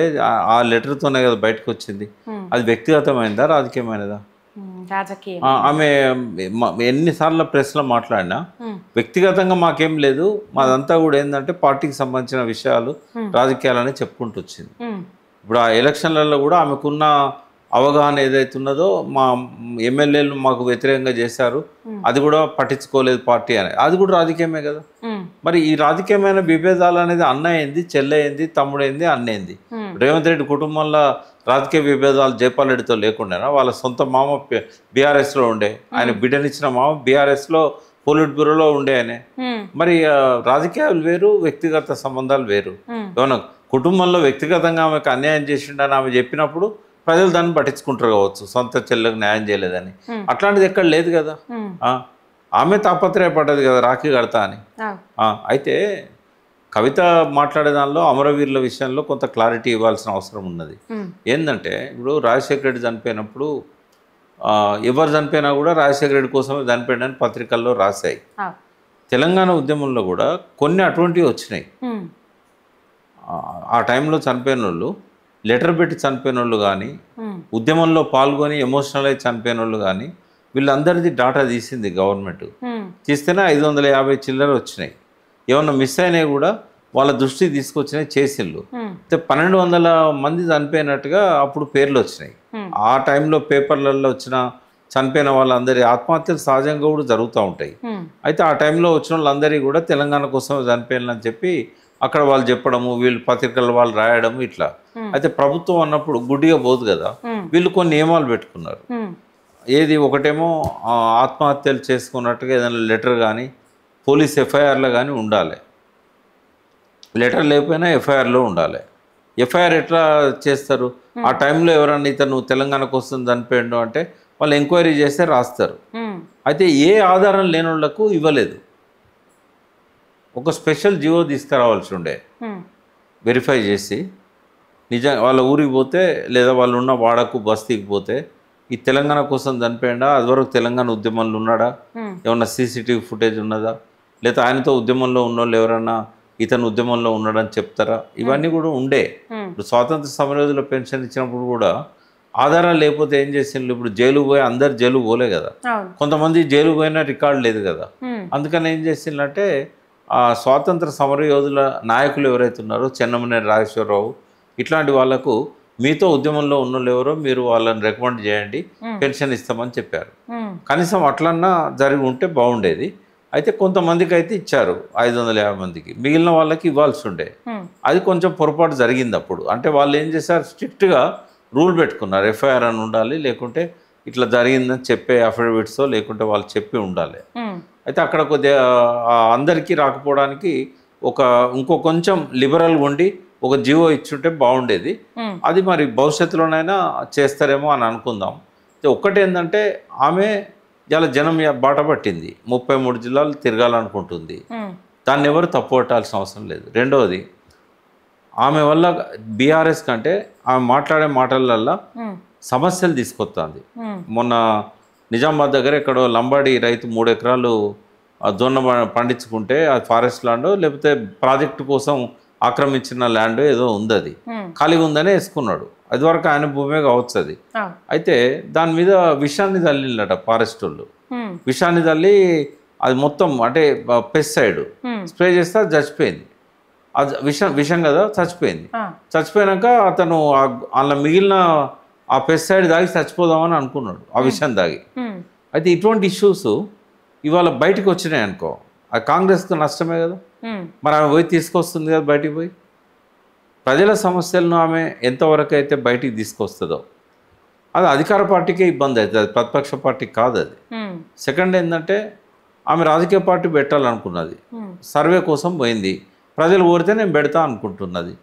ఆ లెటర్తోనే కదా బయటకు వచ్చింది. అది వ్యక్తిగతమైనదా రాజకీయమైనదా? ఆమె ఎన్నిసార్లు ప్రెస్లో మాట్లాడినా వ్యక్తిగతంగా మాకేం లేదు, మాదంతా కూడా ఏంటంటే పార్టీకి సంబంధించిన విషయాలు రాజకీయాలని చెప్పుకుంటూ వచ్చింది. ఇప్పుడు ఆ ఎలక్షన్లలో కూడా ఆమెకున్న అవగాహన ఏదైతే ఉన్నదో, మా ఎమ్మెల్యేలు మాకు వ్యతిరేకంగా చేశారు, అది కూడా పట్టించుకోలేదు పార్టీ అని, అది కూడా రాజకీయమే కదా. మరి ఈ రాజకీయమైన విభేదాలు అనేది అన్న అయింది, చెల్లెయింది, తమ్ముడైంది, అన్నేంది. రేవంత్ రెడ్డి కుటుంబంలో రాజకీయ విభేదాలు జైపాల్ రెడ్డితో లేకుండా వాళ్ళ సొంత మామ బీఆర్ఎస్లో ఉండే, ఆయన బిడ్డనిచ్చిన మామ బీఆర్ఎస్లో పోలిట్ బ్యూరోలో ఉండే ఆయనే. మరి రాజకీయాలు వేరు, వ్యక్తిగత సంబంధాలు వేరు. ఏమన్నా కుటుంబంలో వ్యక్తిగతంగా ఆమెకు అన్యాయం చేసిండని ఆమె చెప్పినప్పుడు ప్రజలు దాన్ని పట్టించుకుంటారు కావచ్చు, సొంత చెల్లెకు న్యాయం చేయలేదని. అట్లాంటిది ఎక్కడ లేదు కదా. ఆమె తాపత్రయపడ్డది కదా రాఖీ కడతా అని. అయితే కవిత మాట్లాడే దానిలో అమరవీరుల విషయంలో కొంత క్లారిటీ ఇవ్వాల్సిన అవసరం ఉన్నది. ఏంటంటే ఇప్పుడు రాజశేఖర రెడ్డి చనిపోయినప్పుడు ఎవరు చనిపోయినా కూడా రాజశేఖర రెడ్డి కోసమే చనిపోయాడని పత్రికల్లో రాశాయి. తెలంగాణ ఉద్యమంలో కూడా కొన్ని అటువంటివి వచ్చినాయి. ఆ టైంలో చనిపోయిన వాళ్ళు, లెటర్ పెట్టి చనిపోయిన వాళ్ళు కానీ, ఉద్యమంలో పాల్గొని ఎమోషనల్ అయి చనిపోయిన వాళ్ళు కానీ, వీళ్ళందరిది డాటా తీసింది గవర్నమెంట్. తీస్తేనే 550 చిల్లర వచ్చినాయి. ఏమన్నా మిస్ అయినాయి కూడా వాళ్ళ దృష్టికి తీసుకొచ్చినాయి, చేసిళ్ళు. అయితే 1200 మంది చనిపోయినట్టుగా అప్పుడు పేర్లు వచ్చినాయి. ఆ టైంలో పేపర్లలో వచ్చిన చనిపోయిన వాళ్ళందరి ఆత్మహత్యలు సహజంగా కూడా జరుగుతూ ఉంటాయి. అయితే ఆ టైంలో వచ్చిన వాళ్ళందరికీ కూడా తెలంగాణ కోసం చనిపోయాలని చెప్పి అక్కడ వాళ్ళు చెప్పడము, వీళ్ళు పత్రికలు వాళ్ళు రాయడము ఇట్లా. అయితే ప్రభుత్వం అన్నప్పుడు గుడ్డిగా పోదు కదా, వీళ్ళు కొన్ని నియమాలు పెట్టుకున్నారు. ఏది ఒకటేమో ఆత్మహత్యలు చేసుకున్నట్టుగా ఏదైనా లెటర్ కానీ పోలీస్ ఎఫ్ఐఆర్లో కానీ ఉండాలి, లెటర్ లేకపోయినా ఎఫ్ఐఆర్లో ఉండాలి. ఎఫ్ఐఆర్ ఎట్లా చేస్తారు? ఆ టైంలో ఎవరన్నా ఇతను తెలంగాణ కోసం చనిపోయాడు అంటే వాళ్ళు ఎంక్వైరీ చేస్తే రాస్తారు. అయితే ఏ ఆధారం లేని వాళ్ళకు ఇవ్వలేదు. ఒక స్పెషల్ జియో తీసుకురావాల్సి ఉండే, వెరిఫై చేసి నిజంగా వాళ్ళ ఊరికి పోతే లేదా వాళ్ళు ఉన్న వాడకు బస్తీకి పోతే ఈ తెలంగాణ కోసం చనిపోయాడా, అది వరకు తెలంగాణ ఉద్యమంలో ఉన్నాడా, ఏమన్నా సీసీటీవీ ఫుటేజ్ ఉన్నదా, లేదా ఆయనతో ఉద్యమంలో ఉన్నోళ్ళు ఎవరన్నా ఇతను ఉద్యమంలో ఉన్నాడని చెప్తారా, ఇవన్నీ కూడా ఉండే. ఇప్పుడు స్వాతంత్ర సమరయోధుల పెన్షన్ ఇచ్చినప్పుడు కూడా ఆధారాలు లేకపోతే ఏం చేసిండ్రు? ఇప్పుడు జైలు పోయి అందరు జైలు పోలే కదా, కొంతమంది జైలు పోయినా రికార్డు లేదు కదా. అందుకని ఏం చేసిండ్రంటే ఆ స్వాతంత్ర సమరయోధుల నాయకులు ఎవరైతే ఉన్నారో, చెన్నమనేని రాజేశ్వరరావు ఇట్లాంటి వాళ్లకు మీతో ఉద్యమంలో ఉన్నోళ్ళు ఎవరో మీరు వాళ్ళని రికమెండ్ చేయండి, పెన్షన్ ఇస్తామని చెప్పారు. కనీసం అట్లన్నా జరిగి ఉంటే బాగుండేది. అయితే కొంతమందికి అయితే ఇచ్చారు 550 మందికి, మిగిలిన వాళ్ళకి ఇవ్వాల్సి ఉండే. అది కొంచెం పొరపాటు జరిగింది అప్పుడు. అంటే వాళ్ళు ఏం చేశారు, స్ట్రిక్ట్గా రూల్ పెట్టుకున్నారు, ఎఫ్ఐఆర్ అని ఉండాలి, లేకుంటే ఇట్లా జరిగిందని చెప్పే అఫిడవిట్స్ లేకుంటే వాళ్ళు చెప్పి ఉండాలి. అయితే అక్కడ కొద్దిగా అందరికీ రాకపోవడానికి ఇంకో కొంచెం లిబరల్ ఉండి ఒక జీవో ఇచ్చుంటే బాగుండేది. అది మరి భవిష్యత్తులోనైనా చేస్తారేమో అని అనుకుందాం. ఒక్కటి ఏంటంటే ఆమె ఇలా జనం బాట పట్టింది, 33 జిల్లాలు తిరగాలనుకుంటుంది, దాన్ని ఎవరు తప్పు పట్టాల్సిన అవసరం లేదు. రెండవది, ఆమె వల్ల బీఆర్ఎస్ కంటే ఆమె మాట్లాడే మాటలల్లో సమస్యలు తీసుకొస్తుంది. మొన్న నిజామాబాద్ దగ్గర ఎక్కడో లంబాడి రైతు 3 ఎకరాలు జొన్న పండించుకుంటే అది ఫారెస్ట్ ల్యాండ్ లేకపోతే ప్రాజెక్టు కోసం ఆక్రమించిన ల్యాండ్ ఏదో ఉంది, అది ఖాళీగా ఉందనే వేసుకున్నాడు. అది వరకు ఆయన భూమే కావచ్చు అది. అయితే దాని మీద విషాన్ని చల్లిందట ఫారెస్ట్ వాళ్ళు. విషాన్ని చల్లి అది మొత్తం అంటే పెస్టిసైడ్ స్ప్రే చేస్తే అది చచ్చిపోయింది. అది విషం కదా, చచ్చిపోయింది. చచ్చిపోయాక అతను అలా మిగిలిన ఆ పెస్టిసైడ్ దాగి చచ్చిపోదామని అనుకున్నాడు, ఆ విషయం దాగి. అయితే ఇటువంటి ఇష్యూస్ ఇవాళ బయటకు వచ్చినాయి అనుకో, అది కాంగ్రెస్కు నష్టమే కదా. మరి ఆమె పోయి తీసుకొస్తుంది కదా బయటికి పోయి, ప్రజల సమస్యలను ఆమె ఎంతవరకు అయితే బయటికి తీసుకొస్తుందో అది అధికార పార్టీకే ఇబ్బంది అవుతుంది, అది ప్రతిపక్ష పార్టీకి కాదు అది. సెకండ్ ఏంటంటే ఆమె రాజకీయ పార్టీ పెట్టాలనుకున్నది, సర్వే కోసం పోయింది, ప్రజలు కోరితే నేను పెడతా అనుకుంటున్నది,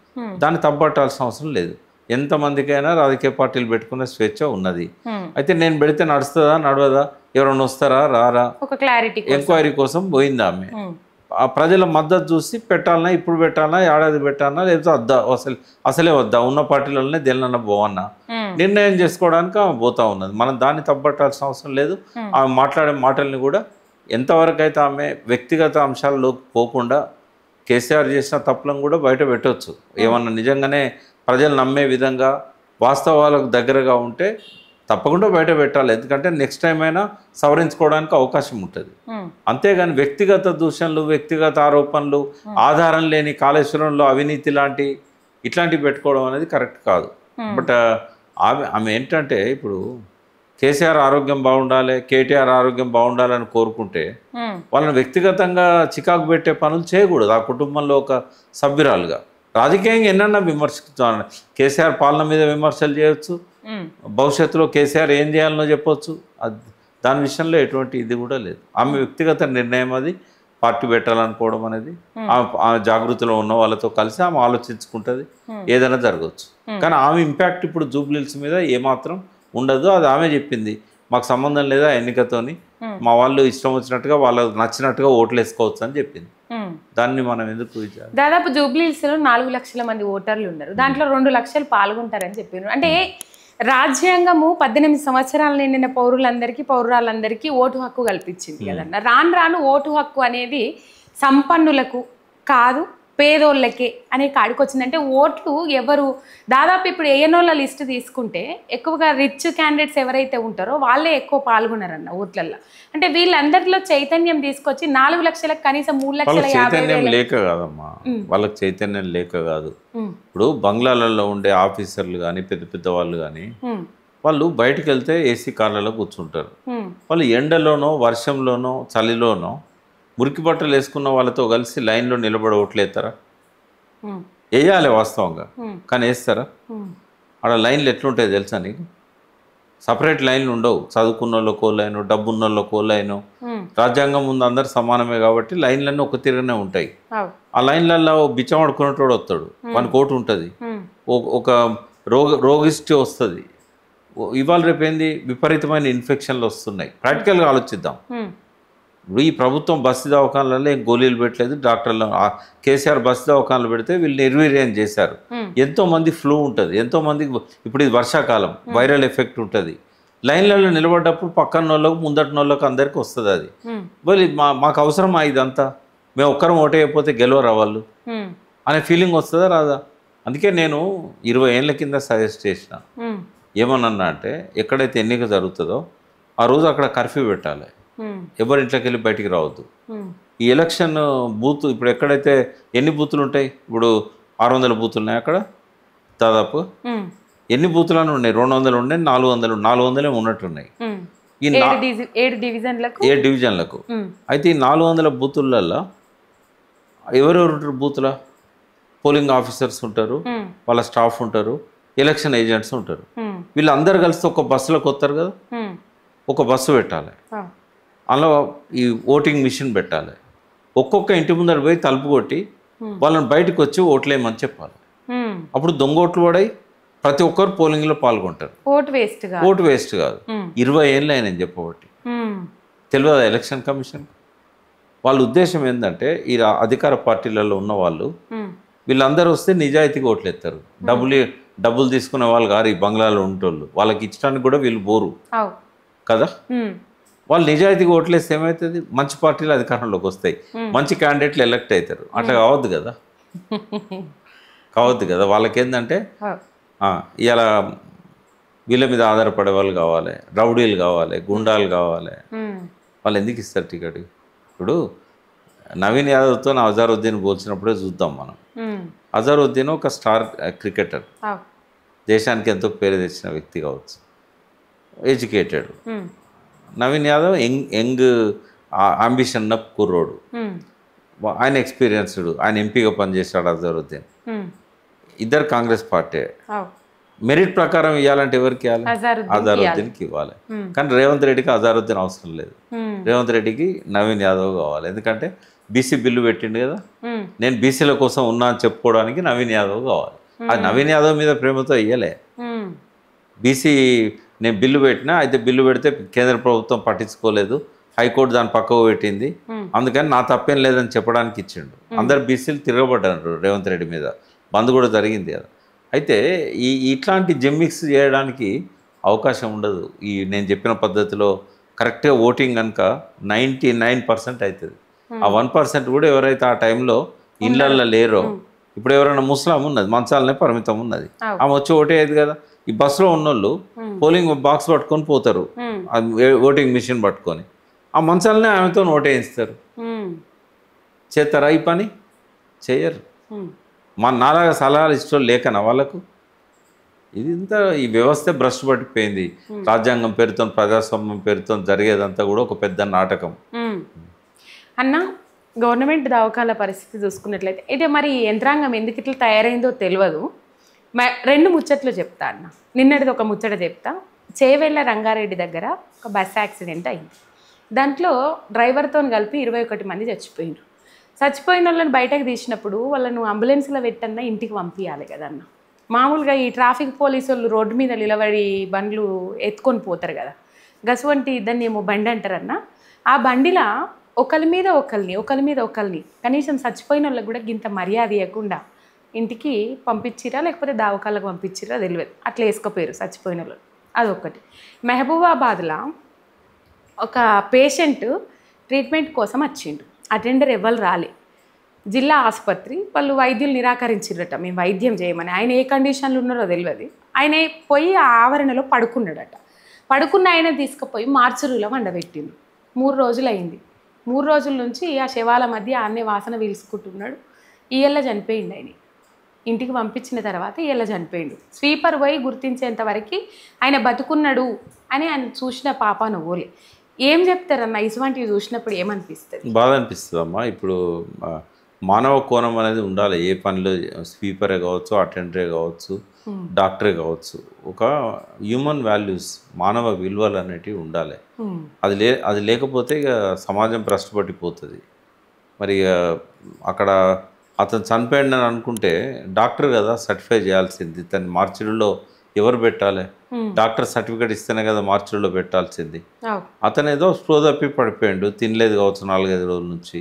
దాన్ని తప్పట్టాల్సిన అవసరం లేదు. ఎంతమందికైనా రాజకీయ పార్టీలు పెట్టుకునే స్వేచ్ఛ ఉన్నది. అయితే నేను పెడితే నడుస్తుందా నడవదా, ఎవరైనా వస్తారా రారా, ఒక క్లారిటీ ఎంక్వైరీ కోసం పోయింది ఆమె. ఆ ప్రజల మద్దతు చూసి పెట్టాలన్నా, ఇప్పుడు పెట్టాలన్నా, ఏడాది పెట్టాలన్నా, లేకపోతే వద్దా, అసలే వద్దా, ఉన్న పార్టీలలోనే దేనిలన్నా పోవన్నా నిర్ణయం చేసుకోవడానికి ఆమె పోతా ఉన్నది. మనం దాన్ని తప్పట్టాల్సిన అవసరం లేదు. ఆమె మాట్లాడే మాటల్ని కూడా ఎంతవరకు అయితే ఆమె వ్యక్తిగత అంశాల్లోకి పోకుండా కేసీఆర్ చేసిన తప్పులను కూడా బయట పెట్టవచ్చు. ఏమన్నా నిజంగానే ప్రజలు నమ్మే విధంగా వాస్తవాలకు దగ్గరగా ఉంటే తప్పకుండా బయట పెట్టాలి. ఎందుకంటే నెక్స్ట్ టైం అయినా సవరించుకోవడానికి అవకాశం ఉంటుంది. అంతేగాని వ్యక్తిగత దూషణలు, వ్యక్తిగత ఆరోపణలు, ఆధారం లేని కాళేశ్వరంలో అవినీతి ఇట్లాంటివి పెట్టుకోవడం అనేది కరెక్ట్ కాదు. బట్ ఆమె ఏంటంటే ఇప్పుడు కేసీఆర్ ఆరోగ్యం బాగుండాలి, కేటీఆర్ ఆరోగ్యం బాగుండాలని కోరుకుంటే వాళ్ళని వ్యక్తిగతంగా చికాకు పెట్టే పనులు చేయకూడదు. ఆ కుటుంబంలో ఒక సభ్యురాలుగా రాజకీయంగా ఎన్నన్నా విమర్శించాలి. కేసీఆర్ పాలన మీద విమర్శలు చేయొచ్చు, భవిష్యత్తులో కేసీఆర్ ఏం చేయాలనో చెప్పొచ్చు. దాని విషయంలో ఎటువంటి ఇది కూడా లేదు. ఆమె వ్యక్తిగత నిర్ణయం, అది పార్టీ పెట్టాలనుకోవడం అనేది ఆమె జాగృతిలో ఉన్న వాళ్ళతో కలిసి ఆమె ఆలోచించుకుంటుంది, ఏదైనా జరగవచ్చు. కానీ ఆమె ఇంపాక్ట్ ఇప్పుడు జూబ్లీహిల్స్ మీద ఏమాత్రం ఉండదు. అది ఆమె చెప్పింది, మాకు సంబంధం లేదా ఎన్నికతోని, మా వాళ్ళు ఇష్టం వచ్చినట్టుగా వాళ్ళకు నచ్చినట్టుగా ఓట్లు వేసుకోవచ్చు అని చెప్పింది. దాన్ని మనం ఎందుకు దాదాపు జూబ్లీహిల్స్లో 4 లక్షల మంది ఓటర్లు ఉన్నారు, దాంట్లో 2 లక్షలు పాల్గొంటారని చెప్పారు. అంటే రాజ్యాంగము 18 సంవత్సరాలు నిండిన పౌరులందరికీ ఓటు హక్కు కల్పించింది కదన్న. రాను ఓటు హక్కు అనేది సంపన్నులకు కాదు పేదోళ్ళకే అనే కాడికి వచ్చిందంటే ఓట్లు ఎవరు దాదాపు ఇప్పుడు ఏఎన్ఓల లిస్ట్ తీసుకుంటే ఎక్కువగా రిచ్ క్యాండిడేట్స్ ఎవరైతే ఉంటారో వాళ్ళే ఎక్కువ పాల్గొన్నారన్న ఓట్లల్లో. అంటే వీళ్ళందరిలో చైతన్యం తీసుకొచ్చి 4 లక్షలకు కనీసం 3,50,000 లేక కాదమ్మా, వాళ్ళకి చైతన్యం లేక కాదు. ఇప్పుడు బంగ్లాలలో ఉండే ఆఫీసర్లు కానీ పెద్ద పెద్ద వాళ్ళు కానీ వాళ్ళు బయటకు వెళ్తే ఏసీ కార్లలో కూర్చుంటారు. వాళ్ళు ఎండలోనో వర్షంలోనో చలిలోనో మురికి బట్టలు వేసుకున్న వాళ్ళతో కలిసి లైన్లో నిలబడి ఓట్లేస్తారా? వేయాలి వాస్తవంగా, కానీ వేస్తారా? ఆడ లైన్లు ఎట్లుంటాయి తెలుసా నీకు? సపరేట్ లైన్లు ఉండవు. చదువుకున్న వాళ్ళకో లైను, డబ్బున్న వాళ్ళకో లైను. రాజ్యాంగం ముందు అందరు సమానమే కాబట్టి లైన్లన్నీ ఒక తిరగనే ఉంటాయి. ఆ లైన్లలో బిచ్చం ఆడుకునేటోడు వస్తాడు, వానికి ఓటు ఉంటుంది, ఒక రోగిష్టి వస్తుంది. ఇవాళ రేపేంది విపరీతమైన ఇన్ఫెక్షన్లు వస్తున్నాయి. ప్రాక్టికల్గా ఆలోచిద్దాం. ఇప్పుడు ఈ ప్రభుత్వం బస్తీ దవాఖానాలలో ఏం గోళీలు పెట్టలేదు, డాక్టర్లు కేసీఆర్ బస్తీ దవాఖానాలు పెడితే వీళ్ళు నిర్వీర్యం చేశారు. ఎంతోమంది ఫ్లూ ఉంటుంది, ఎంతోమందికి ఇప్పుడు ఇది వర్షాకాలం వైరల్ ఎఫెక్ట్ ఉంటుంది. లైన్లలో నిలబడ్డప్పుడు పక్కన వాళ్ళకు ముందటి వాళ్ళకి అందరికీ వస్తుంది. అది వాళ్ళు మాకు అవసరమా ఇదంతా, మేము ఒక్కరం ఓటేయకపోతే గెలవరా వాళ్ళు అనే ఫీలింగ్ వస్తుందా రాదా? అందుకే నేను 20 ఏళ్ళ కింద సజెస్ట్ చేసిన, ఏమన్నా అంటే ఎక్కడైతే ఎన్నిక జరుగుతుందో ఆ రోజు అక్కడ కర్ఫ్యూ పెట్టాలి, ఎవరి ఇంట్లోకి వెళ్ళి బయటికి రావద్దు. ఈ ఎలక్షన్ బూత్ ఇప్పుడు ఎక్కడైతే ఎన్ని బూతులు ఉంటాయి, ఇప్పుడు 600 బూతులు ఉన్నాయి అక్కడ, దాదాపు ఎన్ని బూతులను ఉన్నాయి? 200 ఉన్నాయి, 400 ఉన్నట్టున్నాయి. ఈ 7 డివిజన్లకు 7 డివిజన్లకు. అయితే ఈ 400 బూతులలో ఎవరెవరు ఉంటారు? బూతుల పోలింగ్ ఆఫీసర్స్ ఉంటారు, వాళ్ళ స్టాఫ్ ఉంటారు, ఎలక్షన్ ఏజెంట్స్ ఉంటారు. వీళ్ళందరూ కలిసి ఒక బస్సులోకి వస్తారు కదా, ఒక బస్సు పెట్టాలి, అందులో ఈ ఓటింగ్ మిషన్ పెట్టాలి. ఒక్కొక్క ఇంటి ముందర పోయి తలుపు కొట్టి వాళ్ళని బయటకు వచ్చి ఓట్లేయమని చెప్పాలి. అప్పుడు దొంగ ఓట్లు పడాయి, ప్రతి ఒక్కరు పోలింగ్లో పాల్గొంటారు. ఓటు వేస్ట్ కాదు. 20 ఏళ్ళు అయినాయని చెప్పబట్టి తెలియదు ఎలక్షన్ కమిషన్. వాళ్ళ ఉద్దేశం ఏంటంటే ఈ అధికార పార్టీలలో ఉన్న వాళ్ళు వీళ్ళందరూ వస్తే నిజాయితీగా ఓట్లు ఎత్తారు. డబ్బులు తీసుకునే వాళ్ళు గారు ఈ బంగ్లాలో ఉంటోళ్ళు, వాళ్ళకి ఇచ్చడానికి కూడా వీళ్ళు బోరు కదా. వాళ్ళు నిజాయితీగా ఓట్లేస్తే ఏమవుతుంది? మంచి పార్టీలు అధికారంలోకి వస్తాయి, మంచి క్యాండిడేట్లు ఎలక్ట్ అవుతారు. అట్లా కావద్దు కదా, కావద్దు కదా. వాళ్ళకి ఏంటంటే ఇలా వీళ్ళ మీద ఆధారపడే వాళ్ళు కావాలి, రౌడీలు కావాలి, గుండాలు కావాలి. వాళ్ళు ఎందుకు ఇస్తారు టికెట్? ఇప్పుడు నవీన్ యాదవ్తో అజారుద్దీన్ పోల్చినప్పుడే చూద్దాం మనం. అజారుద్దీన్ ఒక స్టార్ క్రికెటర్, దేశానికి ఎంతో పేరు తెచ్చిన వ్యక్తి కావచ్చు, educated. Naveen Yadav young ambition ఉన్న కుర్రోడు, ఆయన ఎక్స్పీరియన్స్డ్, ఆయన ఎంపీగా పనిచేశాడు. అజారుద్దీన్ ఇద్దరు కాంగ్రెస్ పార్టీ. మెరిట్ ప్రకారం ఇవ్వాలంటే ఎవరికి ఇవ్వాలి? అజారుద్దీన్కి ఇవ్వాలి. కానీ రేవంత్ రెడ్డికి అజారుద్దీన్ అవసరం లేదు. రేవంత్ రెడ్డికి నవీన్ యాదవ్ కావాలి. ఎందుకంటే బీసీ బిల్లు పెట్టిండు కదా, నేను బీసీల కోసం ఉన్నా అని చెప్పుకోవడానికి నవీన్ యాదవ్ కావాలి. అది నవీన్ యాదవ్ మీద ప్రేమతో ఇయ్యలే. బీసీ నేను బిల్లు పెట్టినా, అయితే బిల్లు పెడితే కేంద్ర ప్రభుత్వం పట్టించుకోలేదు, హైకోర్టు దాని పక్కకు పెట్టింది, అందుకని నా తప్పేం లేదని చెప్పడానికి ఇచ్చిండు. అందరు బీసీలు తిరగబడ్డారు రేవంత్ రెడ్డి మీద, బంద్ కూడా జరిగింది కదా. అయితే ఇట్లాంటి జెమ్మిక్స్ చేయడానికి అవకాశం ఉండదు. నేను చెప్పిన పద్ధతిలో కరెక్ట్గా ఓటింగ్ కనుక 99% అవుతుంది. ఆ 1% కూడా ఎవరైతే ఆ టైంలో ఇళ్ళల్లో లేరో, ఇప్పుడు ఎవరైనా ముస్లాం ఉన్నది, మంచాలనే పరిమితం ఉన్నది, ఆమె వచ్చి ఓటేది కదా. ఈ బస్సులో ఉన్నోళ్ళు పోలింగ్ బాక్స్ పట్టుకొని పోతారు, ఓటింగ్ మిషన్ పట్టుకొని, ఆ మంచాలనే ఆమెతో ఓటేయిస్తారు. చేస్తారా ఈ పని? చేయరు. నాలాగా సలహాలు ఇష్టం లేకనా వాళ్ళకు? ఇది ఇంత ఈ వ్యవస్థ భ్రష్టు పట్టిపోయింది. రాజ్యాంగం పేరుతో, ప్రజాస్వామ్యం పేరుతో జరిగేదంతా కూడా ఒక పెద్ద నాటకం. అన్న, గవర్నమెంట్ దవాఖాల పరిస్థితి చూసుకున్నట్లయితే అయితే మరి యంత్రాంగం ఎందుకు ఇట్లా తయారైందో తెలియదు. 2 ముచ్చట్లు చెప్తా అన్న. నిన్నటిది ఒక ముచ్చట చెప్తా. చేవెళ్ళ రంగారెడ్డి దగ్గర ఒక బస్ యాక్సిడెంట్ అయింది. దాంట్లో డ్రైవర్తో కలిపి 21 మంది చచ్చిపోయినారు. చచ్చిపోయిన వాళ్ళని బయటకు తీసినప్పుడు వాళ్ళను అంబులెన్స్లో పెట్టన్నా ఇంటికి పంపించాలి కదన్న. మామూలుగా ఈ ట్రాఫిక్ పోలీసు వాళ్ళు రోడ్డు మీద నిలబడి బండ్లు ఎత్తుకొని పోతారు కదా, గసువంటి దాన్ని ఏమో బండి అంటారన్న. ఆ బండిలా ఒకరి మీద ఒకరిని కనీసం చచ్చిపోయిన వాళ్ళకి కూడా ఇంత మర్యాద ఇవ్వకుండా ఇంటికి పంపించిరా లేకపోతే దావకాలకు పంపించిరా తెలియదు, అట్లా వేసుకోపోయారు చచ్చిపోయిన వాళ్ళు. అదొకటి. మహబూబాబాద్లో ఒక పేషెంట్ ట్రీట్మెంట్ కోసం వచ్చిండు, అటెండర్ ఎవరు రాలే, జిల్లా ఆసుపత్రి వాళ్ళు వైద్యులు నిరాకరించిరట మేము వైద్యం చేయమని. ఆయన ఏ కండిషన్లు ఉన్నారో తెలియదు. ఆయన పోయి ఆ ఆవరణలో పడుకున్నాడట. పడుకున్న ఆయన తీసుకుపోయి మార్చురీలో వండబెట్టిండు. 3 రోజులు అయింది. 3 రోజుల నుంచి ఆ శవాల మధ్య ఆన్నే వాసన పీల్చుకుంటున్నాడు. ఈయల్ల చనిపోయిండు. ఆయన ఇంటికి పంపించిన తర్వాత ఈయల్ల చనిపోయిండు. స్వీపర్ పోయి గుర్తించేంత వరకు ఆయన బతుకున్నాడు అని ఆయన చూసిన పాపాను ఓలే. ఏం చెప్తారన్న ఇటువంటివి చూసినప్పుడు? ఏమనిపిస్తుంది? బాధ అనిపిస్తుంది అమ్మా. ఇప్పుడు మానవ కోణం అనేది ఉండాలి. ఏ పనిలో స్వీపరే కావచ్చు, అటెండరే కావచ్చు, డాక్టరే కావచ్చు, ఒక హ్యూమన్ వాల్యూస్, మానవ విలువలు అనేటివి ఉండాలి. అది లేకపోతే ఇక సమాజం భ్రష్టుపట్టిపోతుంది. మరి అక్కడ అతను చనిపోయిందని అనుకుంటే డాక్టర్ కదా సర్టిఫై చేయాల్సింది. తను మార్చిలో ఎవరు పెట్టాలి? డాక్టర్ సర్టిఫికేట్ ఇస్తేనే కదా మార్చిలో పెట్టాల్సింది. అతను ఏదో స్పృహ తప్పి పడిపోయాడు, తినలేదు కావచ్చు 4-5 రోజుల నుంచి.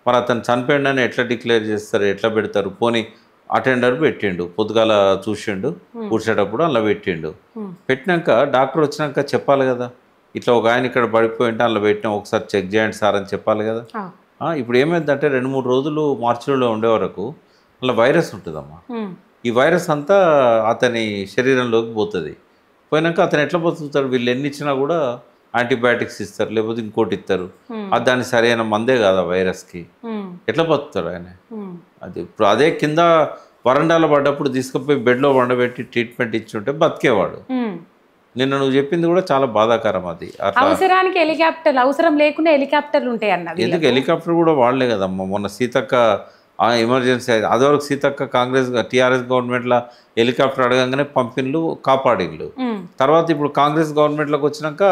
మరి అతను చనిపోయిండని ఎట్లా డిక్లేర్ చేస్తారు, ఎట్లా పెడతారు? పోనీ అటెండర్ పెట్టిండు, పొద్దుగాల చూసిండు, కూర్చేటప్పుడు అలా పెట్టిండు. పెట్టినాక డాక్టర్ వచ్చినాక చెప్పాలి కదా, ఇట్లా ఒక ఆయన ఇక్కడ పడిపోయింటే అలా పెట్టినా, ఒకసారి చెక్ చేయండి సార్ అని చెప్పాలి కదా. ఇప్పుడు ఏమైందంటే 2-3 రోజులు మార్చిలో ఉండే వరకు అలా వైరస్ ఉంటుందమ్మా. ఈ వైరస్ అంతా అతని శరీరంలోకి పోతుంది. పోయినాక అతను ఎట్లా బతుకుతాడు? వీళ్ళు ఎన్ని ఇచ్చినా కూడా యాంటీబయాటిక్స్ ఇస్తారు, లేకపోతే ఇంకోటి ఇస్తారు. అది దాని సరైన మందే కాదు ఆ వైరస్కి. ఎట్లా బతుకుతాడు ఆయన? అది ఇప్పుడు అదే కింద వరండాలో పడ్డప్పుడు తీసుకుపోయి బెడ్లో వండబెట్టి ట్రీట్మెంట్ ఇచ్చి ఉంటే బతికేవాడు. నిన్న నువ్వు చెప్పింది కూడా చాలా బాధాకరం అది. అట్లా అవసరానికి హెలికాప్టర్లు, అవసరం లేకుండా హెలికాప్టర్లు ఉంటాయి అన్నది. ఎందుకు హెలికాప్టర్ కూడా వాడలే కదమ్మా. మొన్న సీతక్క ఎమర్జెన్సీ అదివరకు సీతక్క కాంగ్రెస్ టీఆర్ఎస్ గవర్నమెంట్లో హెలికాప్టర్ అడగంగానే పంపిన్లు కాపాడిన్లు. తర్వాత ఇప్పుడు కాంగ్రెస్ గవర్నమెంట్లోకి వచ్చినాక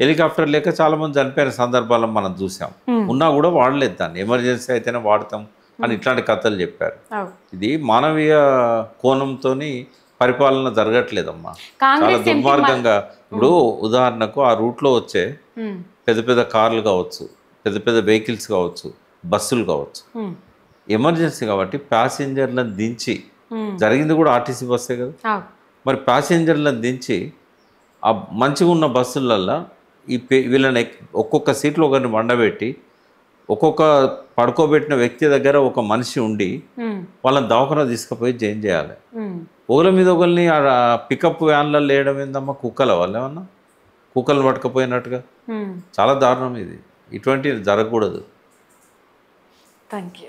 హెలికాప్టర్ లేక చాలా మంది చనిపోయిన సందర్భాలను మనం చూసాం. ఉన్నా కూడా వాడలేదు దాన్ని. ఎమర్జెన్సీ అయితేనే వాడతాం అని ఇట్లాంటి కథలు చెప్పారు. ఇది మానవీయ కోణంతో పరిపాలన జరగట్లేదమ్మా. చాలా దుర్మార్గంగా. ఇప్పుడు ఉదాహరణకు ఆ రూట్లో వచ్చే పెద్ద పెద్ద కార్లు కావచ్చు, పెద్ద పెద్ద వెహికల్స్ కావచ్చు, బస్సులు కావచ్చు, ఎమర్జెన్సీ కాబట్టి ప్యాసింజర్లను దించి, జరిగింది కూడా ఆర్టీసీ బస్సే కదా, మరి ప్యాసింజర్లను దించి ఆ మంచిగా ఉన్న బస్సులల్లో వీళ్ళని ఒక్కొక్క సీట్లో ఒకరిని వండబెట్టి ఒక్కొక్క పడుకోబెట్టిన వ్యక్తి దగ్గర ఒక మనిషి ఉండి వాళ్ళని దవాఖానా తీసుకుపోయి జాయిన్ చేయాలి. ఒకరి మీద ఒకరిని పికప్ వ్యాన్లలో వేయడం ఏందమ్మా? కుక్కల వాళ్ళు ఏమన్నా కుక్కలను పట్టుకపోయినట్టుగా. చాలా దారుణం ఇది. ఇటువంటివి జరగకూడదు. Thank you.